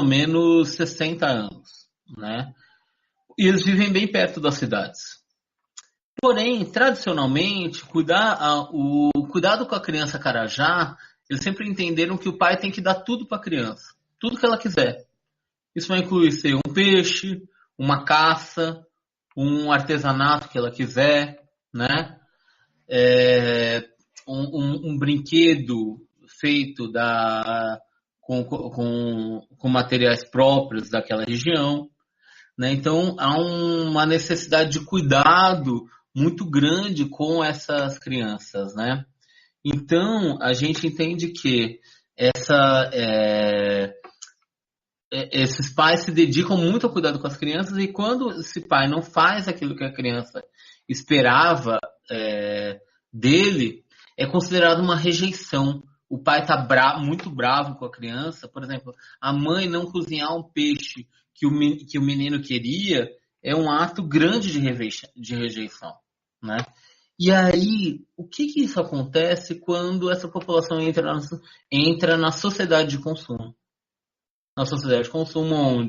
menos 60 anos, né? E eles vivem bem perto das cidades. Porém, tradicionalmente, o cuidado com a criança Carajá, eles sempre entenderam que o pai tem que dar tudo para a criança, tudo que ela quiser. Isso vai incluir ser um peixe, uma caça, um artesanato que ela quiser, né? Um brinquedo feito com materiais próprios daquela região, né? Então, há uma necessidade de cuidado muito grande com essas crianças, né? Então, a gente entende que esses pais se dedicam muito ao cuidado com as crianças e quando esse pai não faz aquilo que a criança esperava dele, é considerado uma rejeição. O pai está muito bravo com a criança. Por exemplo, a mãe não cozinhar um peixe que o menino queria é um ato grande de rejeição, né? E aí, o que isso acontece quando essa população entra na sociedade de consumo? Na sociedade de consumo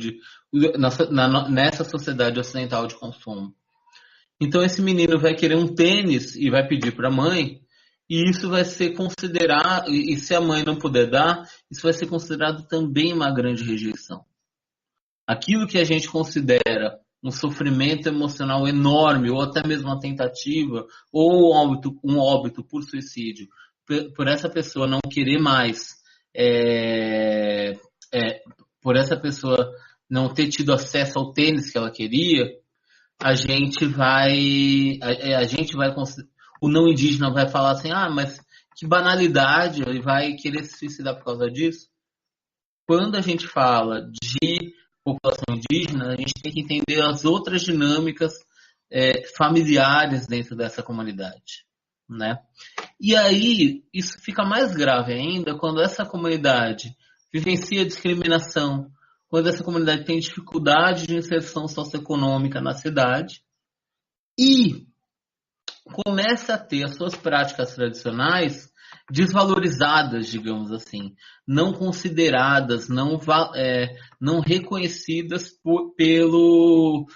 nessa sociedade ocidental de consumo. Então esse menino vai querer um tênis e vai pedir para a mãe, e isso vai ser considerado, e se a mãe não puder dar, isso vai ser considerado também uma grande rejeição. Aquilo que a gente considera um sofrimento emocional enorme, ou até mesmo uma tentativa, ou um óbito por suicídio, por essa pessoa não querer mais, por essa pessoa não ter tido acesso ao tênis que ela queria, a gente vai, o não indígena vai falar assim, mas que banalidade, ele vai querer se suicidar por causa disso. Quando a gente fala de população indígena, a gente tem que entender as outras dinâmicas familiares dentro dessa comunidade, né? E aí, isso fica mais grave ainda quando essa comunidade vivencia discriminação, quando essa comunidade tem dificuldade de inserção socioeconômica na cidade e começa a ter as suas práticas tradicionais desvalorizadas, digamos assim, não consideradas, não reconhecidas pelo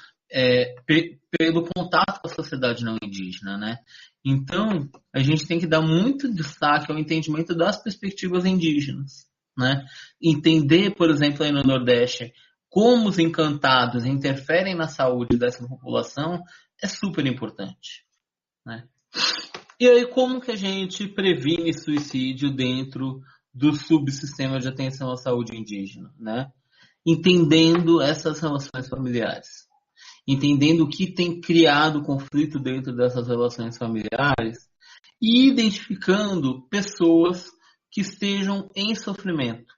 contato com a sociedade não indígena, né? Então, a gente tem que dar muito destaque ao entendimento das perspectivas indígenas, né? Entender, por exemplo, aí no Nordeste, como os encantados interferem na saúde dessa população é super importante, né? E aí, como que a gente previne suicídio dentro do subsistema de atenção à saúde indígena, né? Entendendo essas relações familiares, entendendo o que tem criado conflito dentro dessas relações familiares e identificando pessoas que estejam em sofrimento,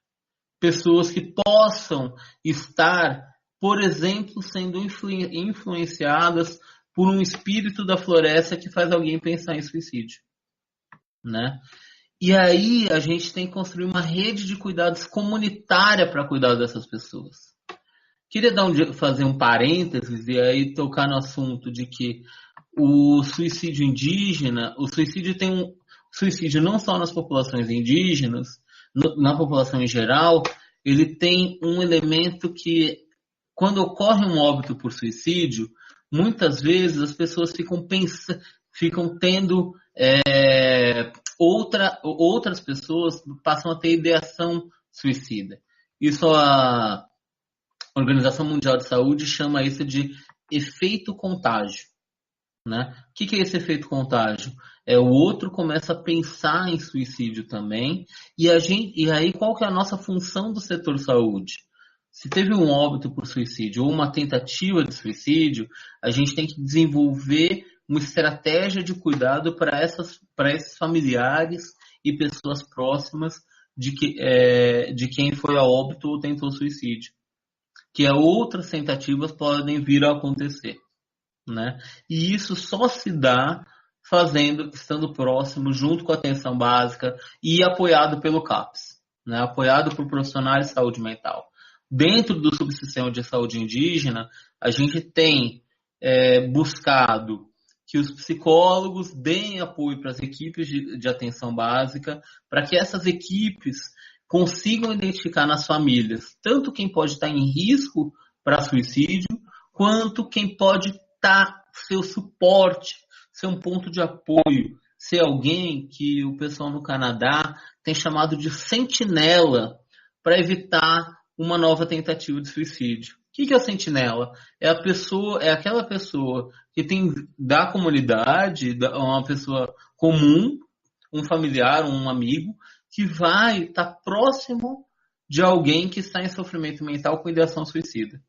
pessoas que possam estar, por exemplo, sendo influenciadas por um espírito da floresta que faz alguém pensar em suicídio, né? E aí a gente tem que construir uma rede de cuidados comunitária para cuidar dessas pessoas. Queria fazer um parênteses e aí tocar no assunto de que o suicídio indígena, suicídio não só nas populações indígenas, na população em geral, ele tem um elemento que, quando ocorre um óbito por suicídio, muitas vezes as pessoas ficam tendo outras pessoas passam a ter ideação suicida. Isso a Organização Mundial de Saúde chama isso de efeito contágio, né? O que é esse efeito contágio? O outro começa a pensar em suicídio também, e aí qual que é a nossa função do setor saúde? Se teve um óbito por suicídio ou uma tentativa de suicídio, a gente tem que desenvolver uma estratégia de cuidado para esses familiares e pessoas próximas de quem foi a óbito ou tentou suicídio, que outras tentativas podem vir a acontecer, né? E isso só se dá estando próximo, junto com a atenção básica e apoiado pelo CAPS, né? Apoiado por profissionais de saúde mental. Dentro do subsistema de saúde indígena, a gente tem buscado que os psicólogos deem apoio para as equipes de atenção básica, para que essas equipes consigam identificar nas famílias tanto quem pode estar em risco para suicídio, quanto quem pode ser o suporte, ser um ponto de apoio, ser alguém que o pessoal no Canadá tem chamado de sentinela para evitar uma nova tentativa de suicídio. O que é o sentinela? É aquela pessoa que tem da comunidade, uma pessoa comum, um familiar, um amigo, que vai estar próximo de alguém que está em sofrimento mental com ideação suicida.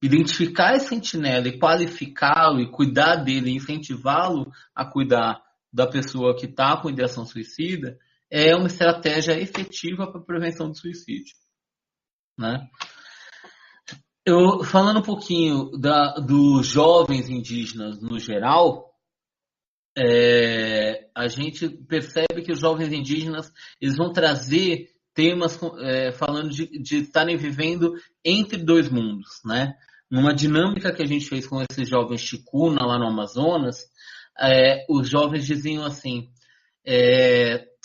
Identificar esse sentinela e qualificá-lo e cuidar dele, incentivá-lo a cuidar da pessoa que está com ideação suicida é uma estratégia efetiva para a prevenção do suicídio, né? Falando um pouquinho dos jovens indígenas no geral, a gente percebe que os jovens indígenas eles vão trazer temas falando de estarem vivendo entre dois mundos, né? Numa dinâmica que a gente fez com esses jovens Chikuna lá no Amazonas, os jovens diziam assim,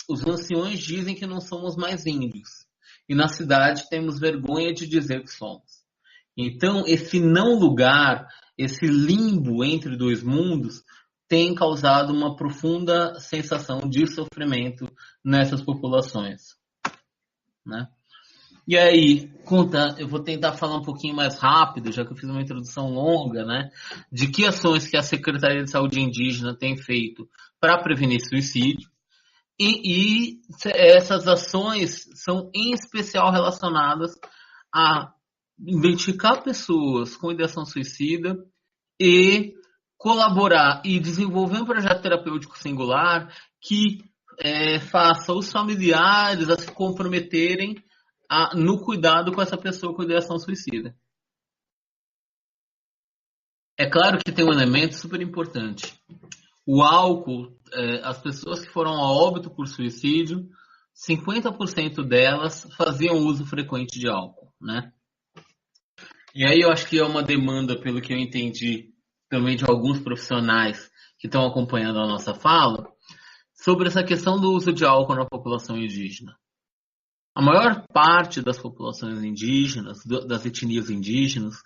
os anciões dizem que não somos mais índios, e na cidade temos vergonha de dizer que somos. Então, esse não lugar, esse limbo entre dois mundos, tem causado uma profunda sensação de sofrimento nessas populações, né? E aí, eu vou tentar falar um pouquinho mais rápido, já que eu fiz uma introdução longa, né? De que ações que a Secretaria de Saúde Indígena tem feito para prevenir suicídio. E essas ações são em especial relacionadas a identificar pessoas com ideação suicida e colaborar e desenvolver um projeto terapêutico singular que faça os familiares a se comprometerem no cuidado com essa pessoa com ideação suicida. É claro que tem um elemento super importante. O álcool, as pessoas que foram a óbito por suicídio, 50% delas faziam uso frequente de álcool, né? E aí eu acho que é uma demanda, pelo que eu entendi, também de alguns profissionais que estão acompanhando a nossa fala, sobre essa questão do uso de álcool na população indígena. A maior parte das populações indígenas, das etnias indígenas,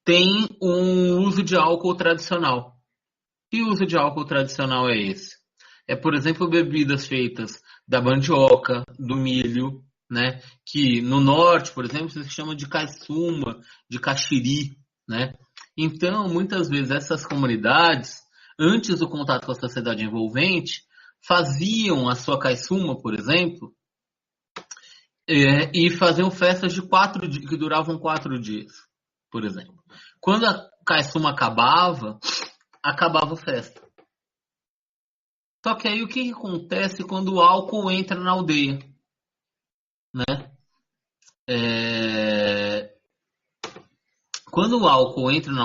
tem um uso de álcool tradicional. Que uso de álcool tradicional é esse? É, por exemplo, bebidas feitas da mandioca, do milho, né? Que no norte, por exemplo, se chama de caiçuma, de caxiri, né? Então, muitas vezes essas comunidades, antes do contato com a sociedade envolvente, faziam a sua caiçuma, por exemplo, e faziam festas de 4 dias, que duravam 4 dias, por exemplo. Quando a caiçuma acabava a festa. Só que aí o que acontece quando o álcool entra na aldeia? Né? Quando o álcool entra na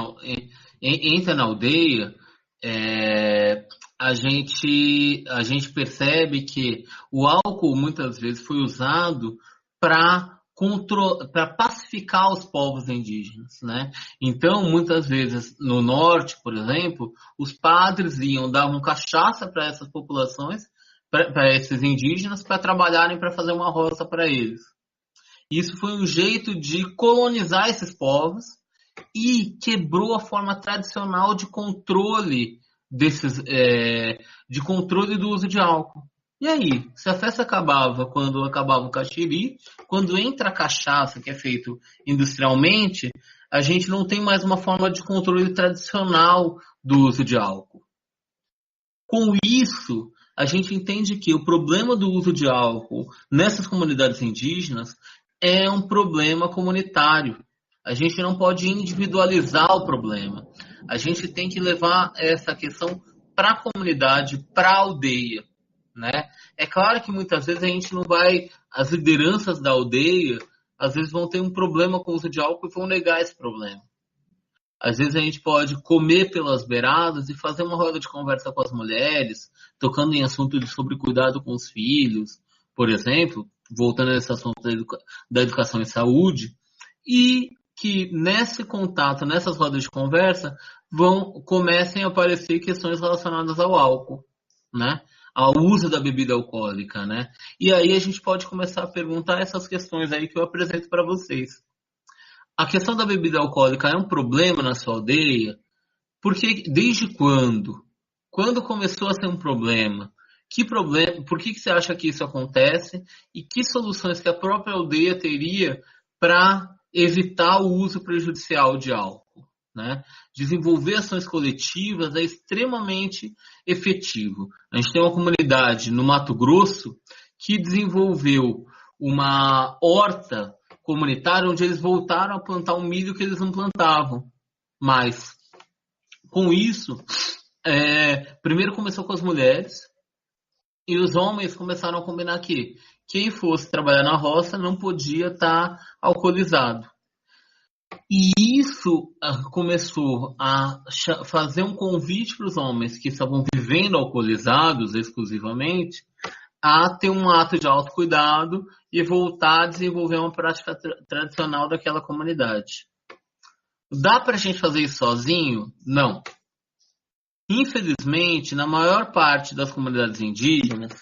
aldeia, a gente percebe que o álcool muitas vezes foi usado para pacificar os povos indígenas, né? Então, muitas vezes, no norte, por exemplo, os padres davam cachaça para essas populações, para esses indígenas, para trabalharem para fazer uma roça para eles. Isso foi um jeito de colonizar esses povos e quebrou a forma tradicional de controle de controle do uso de álcool. E aí, se a festa acabava quando acabava o caxiri, quando entra a cachaça, que é feito industrialmente, a gente não tem mais uma forma de controle tradicional do uso de álcool. Com isso, a gente entende que o problema do uso de álcool nessas comunidades indígenas é um problema comunitário. A gente não pode individualizar o problema. A gente tem que levar essa questão para a comunidade, para a aldeia. Né? É claro que muitas vezes a gente não vai, as lideranças da aldeia, às vezes vão ter um problema com o uso de álcool e vão negar esse problema. Às vezes a gente pode comer pelas beiradas e fazer uma roda de conversa com as mulheres, tocando em assuntos sobre cuidado com os filhos, por exemplo, voltando a esse assunto da educação e saúde, e que nesse contato, nessas rodas de conversa, comecem a aparecer questões relacionadas ao álcool, né? Ao uso da bebida alcoólica, né? E aí a gente pode começar a perguntar essas questões aí que eu apresento para vocês. A questão da bebida alcoólica é um problema na sua aldeia? Porque desde quando? Quando começou a ser um problema? Que problema? Por que você acha que isso acontece? E que soluções que a própria aldeia teria para evitar o uso prejudicial de álcool? Né? Desenvolver ações coletivas é extremamente efetivo. A gente tem uma comunidade no Mato Grosso que desenvolveu uma horta comunitária onde eles voltaram a plantar um milho que eles não plantavam mais. Com isso, primeiro começou com as mulheres e os homens começaram a combinar que quem fosse trabalhar na roça não podia estar alcoolizado. E isso começou a fazer um convite para os homens que estavam vivendo alcoolizados exclusivamente a ter um ato de autocuidado e voltar a desenvolver uma prática tradicional daquela comunidade. Dá para a gente fazer isso sozinho? Não. Infelizmente, na maior parte das comunidades indígenas,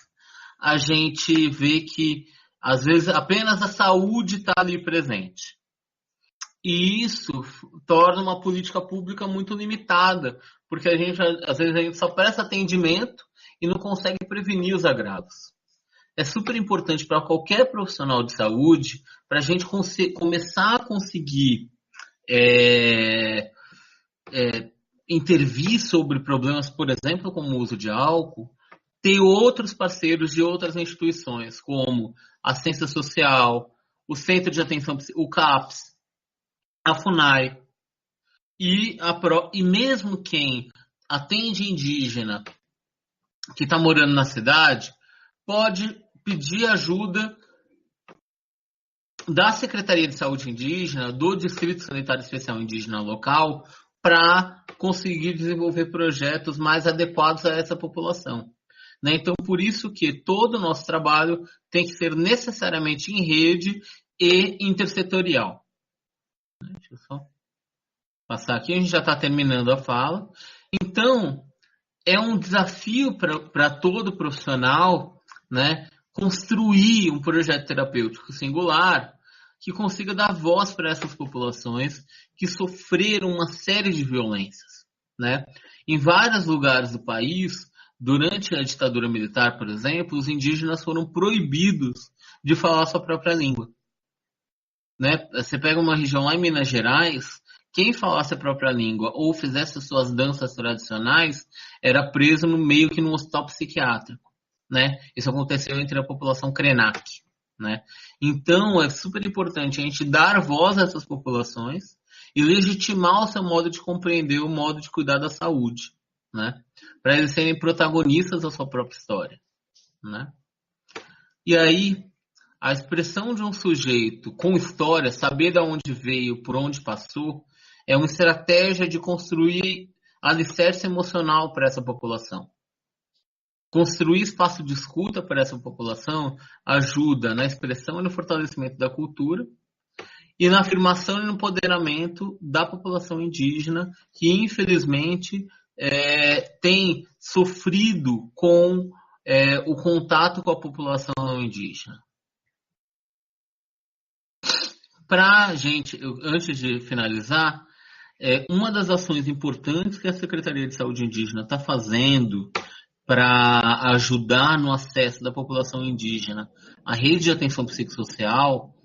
a gente vê que, às vezes, apenas a saúde está ali presente. E isso torna uma política pública muito limitada, porque às vezes a gente só presta atendimento e não consegue prevenir os agravos. É super importante para qualquer profissional de saúde, para a gente começar a conseguir intervir sobre problemas, por exemplo, como o uso de álcool, ter outros parceiros de outras instituições, como a Assistência Social, o Centro de Atenção, o CAPS, a FUNAI, e mesmo quem atende indígena que está morando na cidade pode pedir ajuda da Secretaria de Saúde Indígena, do Distrito Sanitário Especial Indígena local, para conseguir desenvolver projetos mais adequados a essa população. Né? Então, por isso que todo o nosso trabalho tem que ser necessariamente em rede e intersetorial. Deixa eu só passar aqui, a gente já está terminando a fala. Então, é um desafio para todo profissional, né, construir um projeto terapêutico singular que consiga dar voz para essas populações que sofreram uma série de violências. Né? Em vários lugares do país, durante a ditadura militar, por exemplo, os indígenas foram proibidos de falar sua própria língua. Né? Você pega uma região lá em Minas Gerais, quem falasse a própria língua ou fizesse suas danças tradicionais era preso meio que num hospital psiquiátrico. Né? Isso aconteceu entre a população Krenak. Né? Então, é super importante a gente dar voz a essas populações e legitimar o seu modo de compreender, o modo de cuidar da saúde. Né? Para eles serem protagonistas da sua própria história. Né? E aí, a expressão de um sujeito com história, saber de onde veio, por onde passou, é uma estratégia de construir alicerce emocional para essa população. Construir espaço de escuta para essa população ajuda na expressão e no fortalecimento da cultura e na afirmação e no empoderamento da população indígena, que infelizmente tem sofrido com o contato com a população não indígena. Para a gente, antes de finalizar, uma das ações importantes que a Secretaria de Saúde Indígena está fazendo para ajudar no acesso da população indígena à rede de atenção psicossocial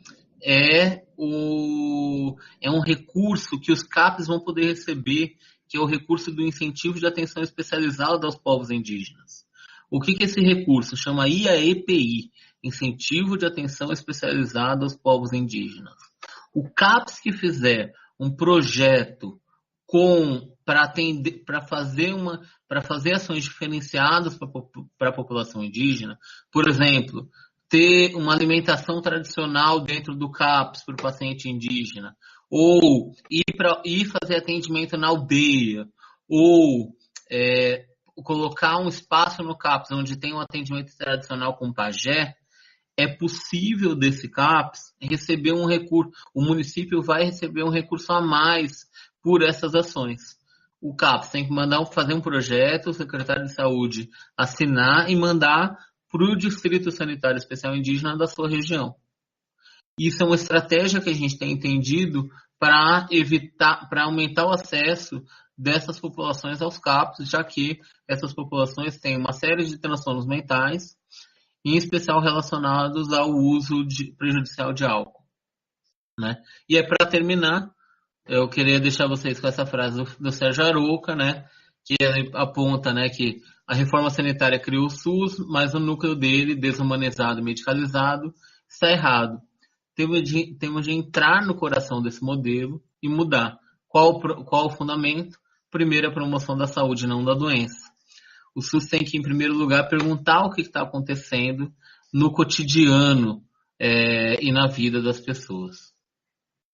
é um recurso que os CAPs vão poder receber, que é o recurso do incentivo de atenção especializada aos povos indígenas. O que é esse recurso? Chama IAEPI, Incentivo de Atenção Especializada aos Povos Indígenas. O CAPS que fizer um projeto para fazer ações diferenciadas para a população indígena, por exemplo, ter uma alimentação tradicional dentro do CAPS para o paciente indígena, ou ir fazer atendimento na aldeia, ou colocar um espaço no CAPS onde tem um atendimento tradicional com pajé, é possível desse CAPS receber um recurso, o município vai receber um recurso a mais por essas ações. O CAPS tem que fazer um projeto, o secretário de saúde assinar e mandar para o Distrito Sanitário Especial Indígena da sua região. Isso é uma estratégia que a gente tem entendido para aumentar o acesso dessas populações aos CAPs, já que essas populações têm uma série de transtornos mentais, em especial relacionados ao uso prejudicial de álcool. Né? E para terminar, eu queria deixar vocês com essa frase do Sérgio Arouca, né, que ele aponta, né, que a reforma sanitária criou o SUS, mas o núcleo dele, desumanizado e medicalizado, está errado. Temos de entrar no coração desse modelo e mudar. Qual o fundamento? Primeiro, a promoção da saúde, não da doença. O SUS tem que, em primeiro lugar, perguntar o que está acontecendo no cotidiano e na vida das pessoas.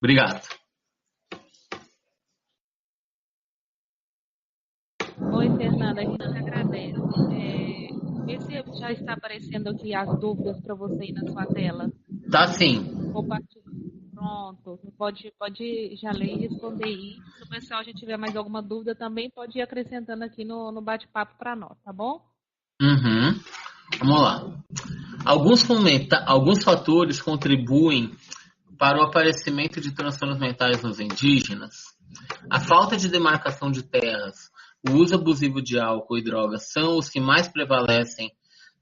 Obrigado. Oi, Fernanda, a gente agradece. Vê se já está aparecendo aqui as dúvidas para você aí na sua tela. Tá sim. Compartilha. Pronto, pode já ler e responder aí. Se o pessoal já tiver mais alguma dúvida também, pode ir acrescentando aqui no bate-papo para nós, tá bom? Uhum. Vamos lá. Alguns fatores contribuem para o aparecimento de transtornos mentais nos indígenas. A falta de demarcação de terras, o uso abusivo de álcool e drogas são os que mais prevalecem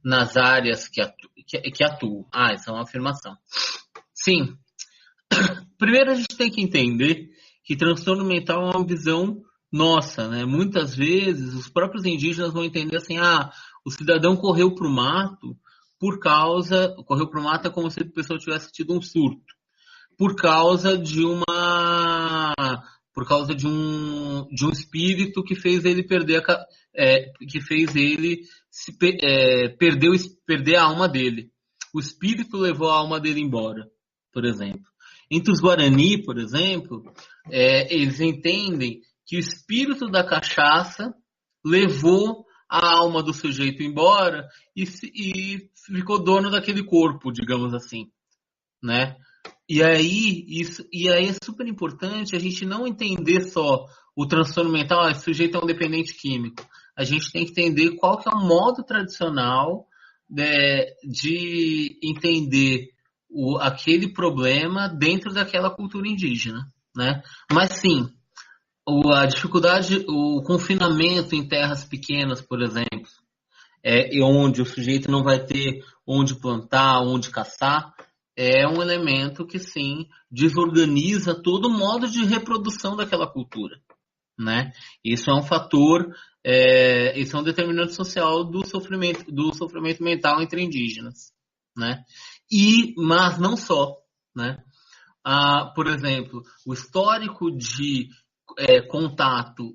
nas áreas que atuam. Isso é uma afirmação. Sim. Primeiro a gente tem que entender que transtorno mental é uma visão nossa, né? Muitas vezes os próprios indígenas vão entender assim, o cidadão correu para o mato é como se a pessoa tivesse tido um surto, por causa de uma por causa de um espírito que fez ele perder que fez ele perder a alma dele. O espírito levou a alma dele embora, por exemplo. Entre os Guarani, por exemplo, eles entendem que o espírito da cachaça levou a alma do sujeito embora e ficou dono daquele corpo, digamos assim, né? E aí é super importante a gente não entender só o transtorno mental, esse sujeito é um dependente químico. A gente tem que entender qual que é o modo tradicional de entender aquele problema dentro daquela cultura indígena, né? Mas sim, a dificuldade, o confinamento em terras pequenas, por exemplo, onde o sujeito não vai ter onde plantar, onde caçar, é um elemento que sim desorganiza todo o modo de reprodução daquela cultura, né? Isso é um fator, isso é um determinante social do sofrimento mental entre indígenas, né? Mas não só, né? Por exemplo, o histórico de contato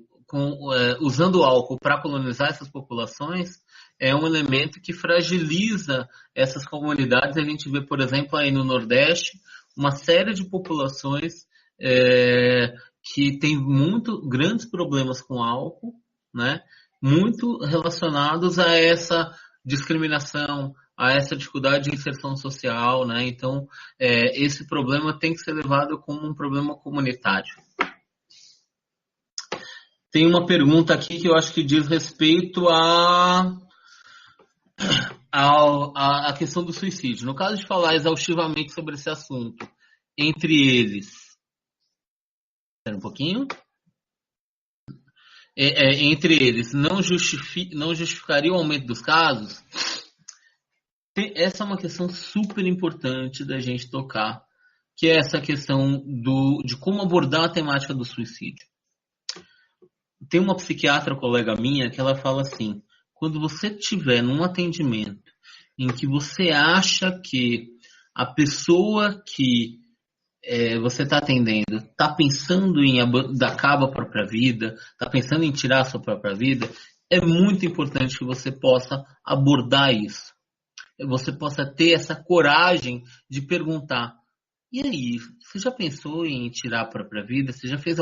usando álcool para colonizar essas populações é um elemento que fragiliza essas comunidades. A gente vê, por exemplo, aí no Nordeste, uma série de populações que tem grandes problemas com álcool, né? Muito relacionados a essa discriminação, a essa dificuldade de inserção social, né? Então, esse problema tem que ser levado como um problema comunitário. Tem uma pergunta aqui que eu acho que diz respeito à questão do suicídio. No caso de falar exaustivamente sobre esse assunto, entre eles... Espera um pouquinho. Entre eles, não justificaria o aumento dos casos? Essa é uma questão super importante da gente tocar, que é essa questão de como abordar a temática do suicídio. Tem uma psiquiatra colega minha que ela fala assim, quando você estiver num atendimento em que você acha que a pessoa que você está atendendo está pensando em dar cabo à própria vida, está pensando em tirar a sua própria vida, é muito importante que você possa abordar isso. Você possa ter essa coragem de perguntar, e aí, você já pensou em tirar a própria vida? Você já fez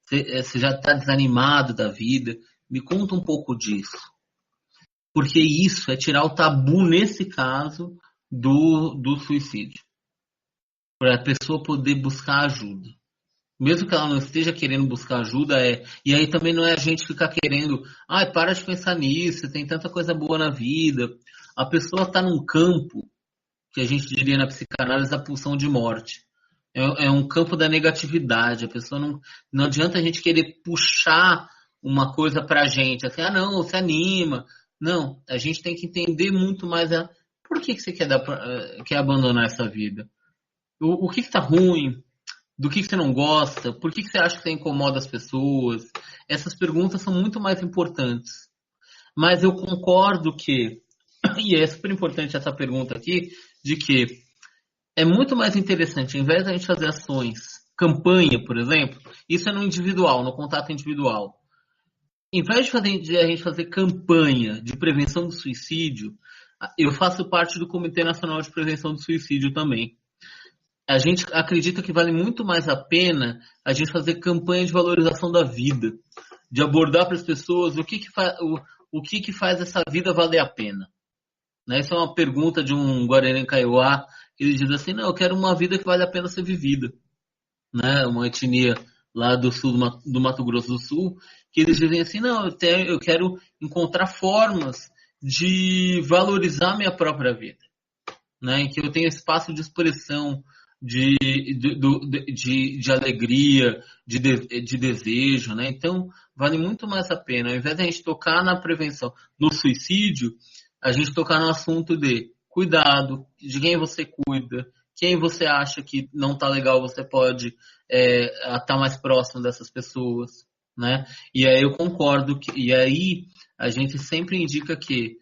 você já está desanimado da vida? Me conta um pouco disso. Porque isso é tirar o tabu, nesse caso, do suicídio. Para a pessoa poder buscar ajuda. Mesmo que ela não esteja querendo buscar ajuda, e aí também não é a gente ficar querendo, para de pensar nisso, tem tanta coisa boa na vida. A pessoa está num campo, que a gente diria na psicanálise, da pulsão de morte. É um campo da negatividade. A pessoa não adianta a gente querer puxar uma coisa para a gente, assim, não, se anima. Não, a gente tem que entender muito mais por que você quer abandonar essa vida? O que está ruim? Do que você não gosta? Por que você acha que você incomoda as pessoas? Essas perguntas são muito mais importantes. Mas eu concordo que, e é super importante essa pergunta aqui, de que é muito mais interessante, ao invés de a gente fazer ações, campanha, por exemplo, isso é no individual, no contato individual. Em vez de a gente fazer campanha de prevenção do suicídio, eu faço parte do Comitê Nacional de Prevenção do Suicídio também. A gente acredita que vale muito mais a pena a gente fazer campanha de valorização da vida, de abordar para as pessoas o que faz essa vida valer a pena. Né? Essa é uma pergunta de um Guarani Kaiowá, que ele diz assim, eu quero uma vida que vale a pena ser vivida. Né? Uma etnia lá do sul do Mato Grosso do Sul, que eles dizem assim, eu quero encontrar formas de valorizar minha própria vida. Né? Em que eu tenha espaço de expressão, de alegria, de desejo, né? Então, vale muito mais a pena, ao invés de a gente tocar na prevenção, no suicídio, a gente tocar no assunto de cuidado, de quem você cuida, quem você acha que não está legal, você pode estar mais próximo dessas pessoas, né? E aí eu concordo, e aí a gente sempre indica que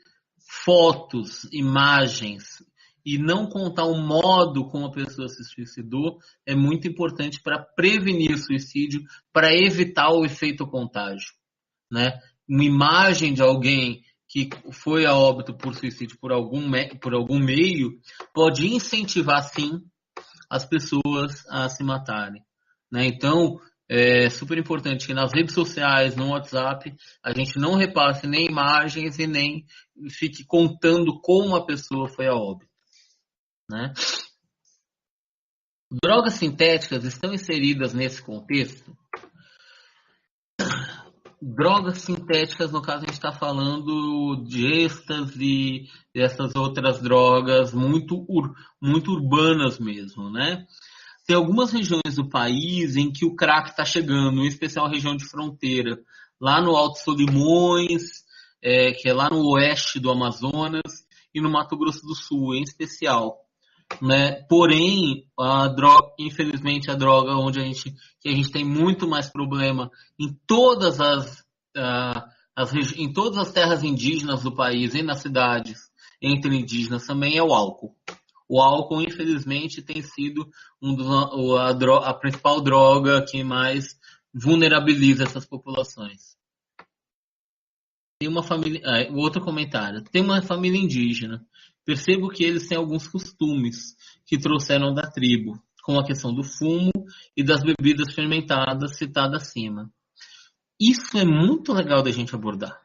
fotos, imagens e não contar o modo como a pessoa se suicidou é muito importante para prevenir o suicídio, para evitar o efeito contágio, né? Uma imagem de alguém que foi a óbito por suicídio por algum meio pode incentivar, sim, as pessoas a se matarem, né? Então, é super importante que nas redes sociais, no WhatsApp, a gente não repasse nem imagens e nem fique contando como a pessoa foi a óbito, né? Drogas sintéticas estão inseridas nesse contexto? Drogas sintéticas, no caso, a gente está falando de êxtase e essas outras drogas muito urbanas mesmo, né? Tem algumas regiões do país em que o crack está chegando, em especial a região de fronteira, lá no Alto Solimões, que é lá no oeste do Amazonas, e no Mato Grosso do Sul, em especial, né? Porém, infelizmente, a droga que a gente tem muito mais problema em todas em todas as terras indígenas do país e nas cidades entre indígenas também é o álcool. O álcool, infelizmente, tem sido a principal droga que mais vulnerabiliza essas populações. Tem uma família, outro comentário. Tem uma família indígena. Percebo que eles têm alguns costumes que trouxeram da tribo, como a questão do fumo e das bebidas fermentadas citadas acima. Isso é muito legal da gente abordar.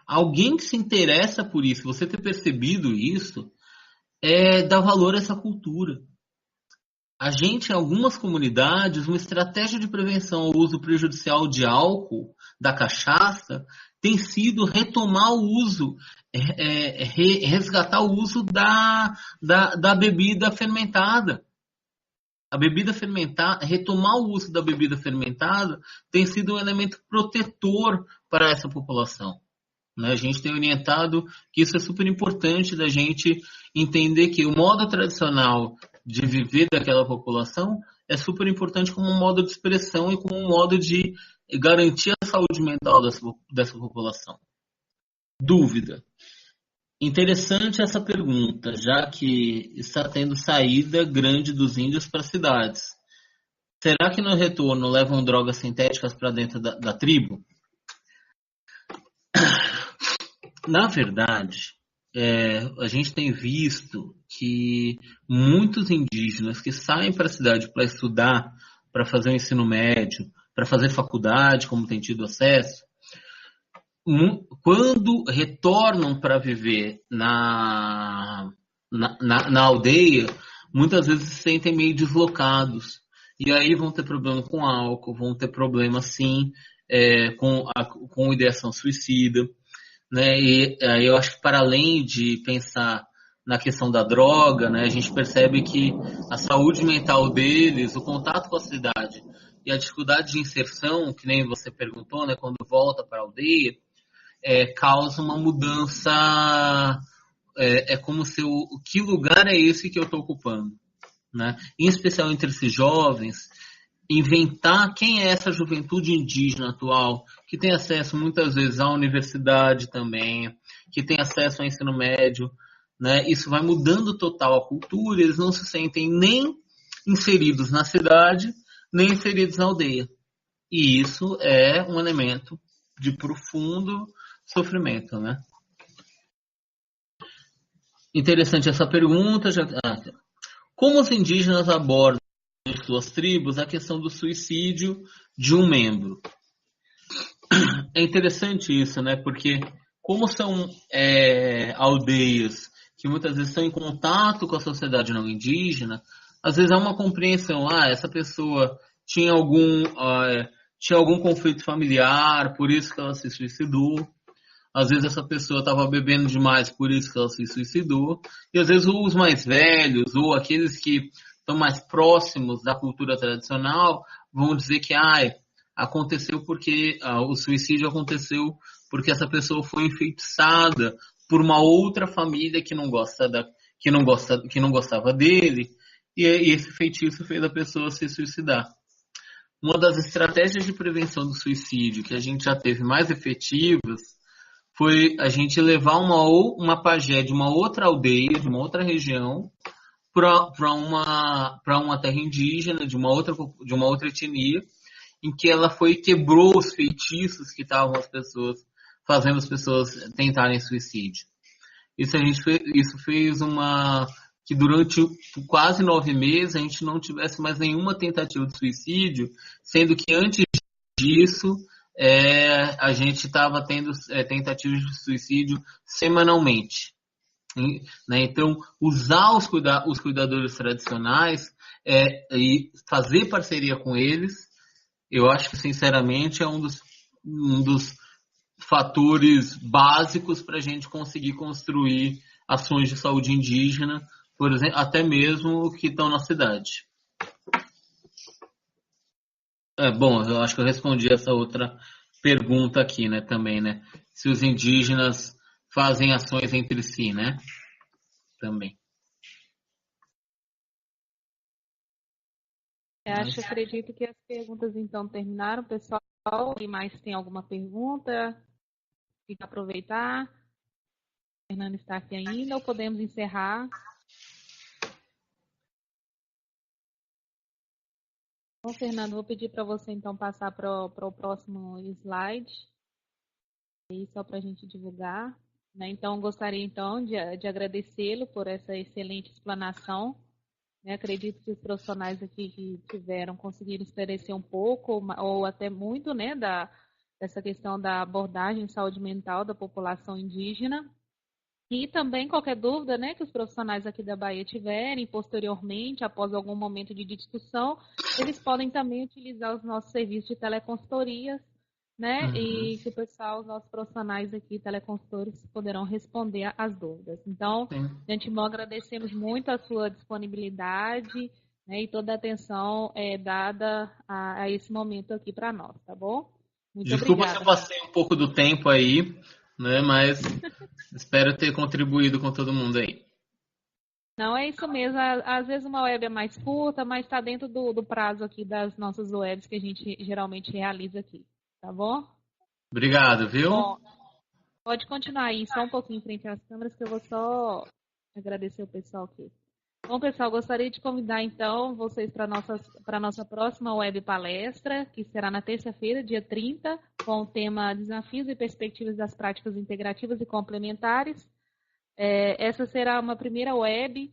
Alguém que se interessa por isso, você ter percebido isso, dá valor a essa cultura. A gente, em algumas comunidades, uma estratégia de prevenção ao uso prejudicial de álcool, da cachaça, tem sido retomar o uso, resgatar o uso da bebida fermentada. A bebida fermentada, retomar o uso da bebida fermentada tem sido um elemento protetor para essa população. A gente tem orientado que isso é super importante da gente entender que o modo tradicional de viver daquela população é super importante como um modo de expressão e como um modo de garantir a saúde mental dessa população. Dúvida. Interessante essa pergunta, já que está tendo saída grande dos índios para as cidades. Será que no retorno levam drogas sintéticas para dentro da tribo? Na verdade, a gente tem visto que muitos indígenas que saem para a cidade para estudar, para fazer o ensino médio, para fazer faculdade, como tem tido acesso, quando retornam para viver na aldeia, muitas vezes se sentem meio deslocados. E aí vão ter problema com álcool, vão ter problema, sim, com ideação suicida. Né? E eu acho que, para além de pensar na questão da droga, né, a gente percebe que a saúde mental deles, o contato com a cidade e a dificuldade de inserção, que nem você perguntou, né, quando volta para a aldeia, causa uma mudança. É como se que lugar é esse que eu estou ocupando? Né? Em especial entre esses jovens, inventar quem é essa juventude indígena atual, que tem acesso muitas vezes à universidade também, que tem acesso ao ensino médio, né? Isso vai mudando total a cultura, eles não se sentem nem inseridos na cidade, nem inseridos na aldeia. E isso é um elemento de profundo sofrimento, né? Interessante essa pergunta. Como os indígenas abordam em suas tribos a questão do suicídio de um membro? É interessante isso, né? Porque como são aldeias que muitas vezes estão em contato com a sociedade não indígena, às vezes há uma compreensão, essa pessoa tinha algum conflito familiar, por isso que ela se suicidou. Às vezes essa pessoa estava bebendo demais, por isso que ela se suicidou. E às vezes os mais velhos ou aqueles que estão mais próximos da cultura tradicional vão dizer que aconteceu porque o suicídio aconteceu porque essa pessoa foi enfeitiçada por uma outra família que não gostava dele, e esse feitiço fez a pessoa se suicidar. Uma das estratégias de prevenção do suicídio que a gente já teve mais efetivas foi a gente levar uma pajé de uma outra aldeia, de uma outra região, para uma terra indígena, de uma outra etnia, em que ela quebrou os feitiços que estavam fazendo as pessoas tentarem suicídio. Isso fez que durante quase 9 meses a gente não tivesse mais nenhuma tentativa de suicídio, sendo que antes disso a gente estava tendo tentativas de suicídio semanalmente. Né? Então, usar os cuidadores tradicionais e fazer parceria com eles, eu acho que, sinceramente, é um dos fatores básicos para a gente conseguir construir ações de saúde indígena, por exemplo, até mesmo que estão na cidade. Bom, eu acho que eu respondi essa outra pergunta aqui, né, também, né? Se os indígenas fazem ações entre si, né? Também. Acredito que as perguntas então terminaram, pessoal. E mais tem alguma pergunta? Fica aproveitar. O Fernando está aqui ainda ou podemos encerrar? Bom, Fernando, vou pedir para você então passar para o próximo slide, aí só para a gente divulgar. Né? Então, gostaria então de agradecê-lo por essa excelente explanação. Né? Acredito que os profissionais aqui que tiveram conseguiram esclarecer um pouco ou até muito, né, dessa questão da abordagem de saúde mental da população indígena. E também qualquer dúvida, né, que os profissionais aqui da Bahia tiverem posteriormente, após algum momento de discussão, eles podem também utilizar os nossos serviços de teleconsultorias, né, e que o pessoal, os nossos profissionais aqui, teleconsultores, poderão responder às dúvidas. Então, de antemão, agradecemos muito a sua disponibilidade, né, e toda a atenção dada a esse momento aqui para nós, tá bom? Muito Desculpa obrigada. se eu passei um pouco do tempo aí, né, mas espero ter contribuído com todo mundo aí. Não, é isso mesmo. Às vezes uma web é mais curta, mas está dentro do prazo aqui das nossas webs que a gente geralmente realiza aqui. Tá bom? Obrigado, viu? Bom, pode continuar aí, só um pouquinho em frente às câmeras, que eu vou só agradecer o pessoal aqui. Bom, pessoal, gostaria de convidar então vocês para a nossa próxima web palestra, que será na terça-feira, dia 30, com o tema Desafios e Perspectivas das Práticas Integrativas e Complementares. Essa será uma primeira web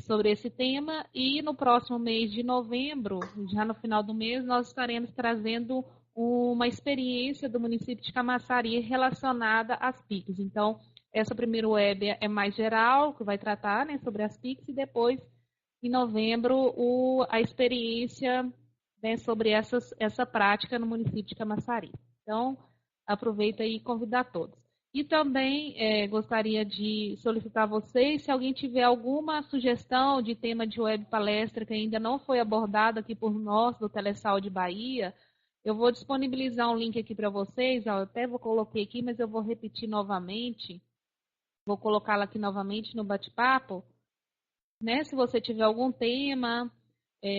sobre esse tema e no próximo mês de novembro, já no final do mês, nós estaremos trazendo uma experiência do município de Camaçari relacionada às PICs. Então, essa primeira web é mais geral, que vai tratar, né, sobre as PICs, e depois, em novembro, a experiência, né, sobre essa prática no município de Camaçari. Então, aproveita e convidar todos. E também gostaria de solicitar a vocês, se alguém tiver alguma sugestão de tema de web palestra que ainda não foi abordado aqui por nós, do Telesaúde Bahia, eu vou disponibilizar um link aqui para vocês, eu até coloquei aqui, mas eu vou repetir novamente, vou colocá-la aqui novamente no bate-papo, né? Se você tiver algum tema,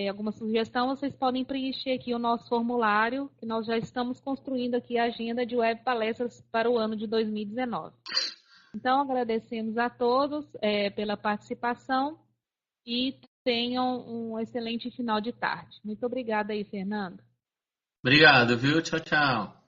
alguma sugestão, vocês podem preencher aqui o nosso formulário, que nós já estamos construindo aqui a agenda de web palestras para o ano de 2019. Então, agradecemos a todos pela participação e tenham um excelente final de tarde. Muito obrigada aí, Fernando. Obrigado, viu? Tchau, tchau.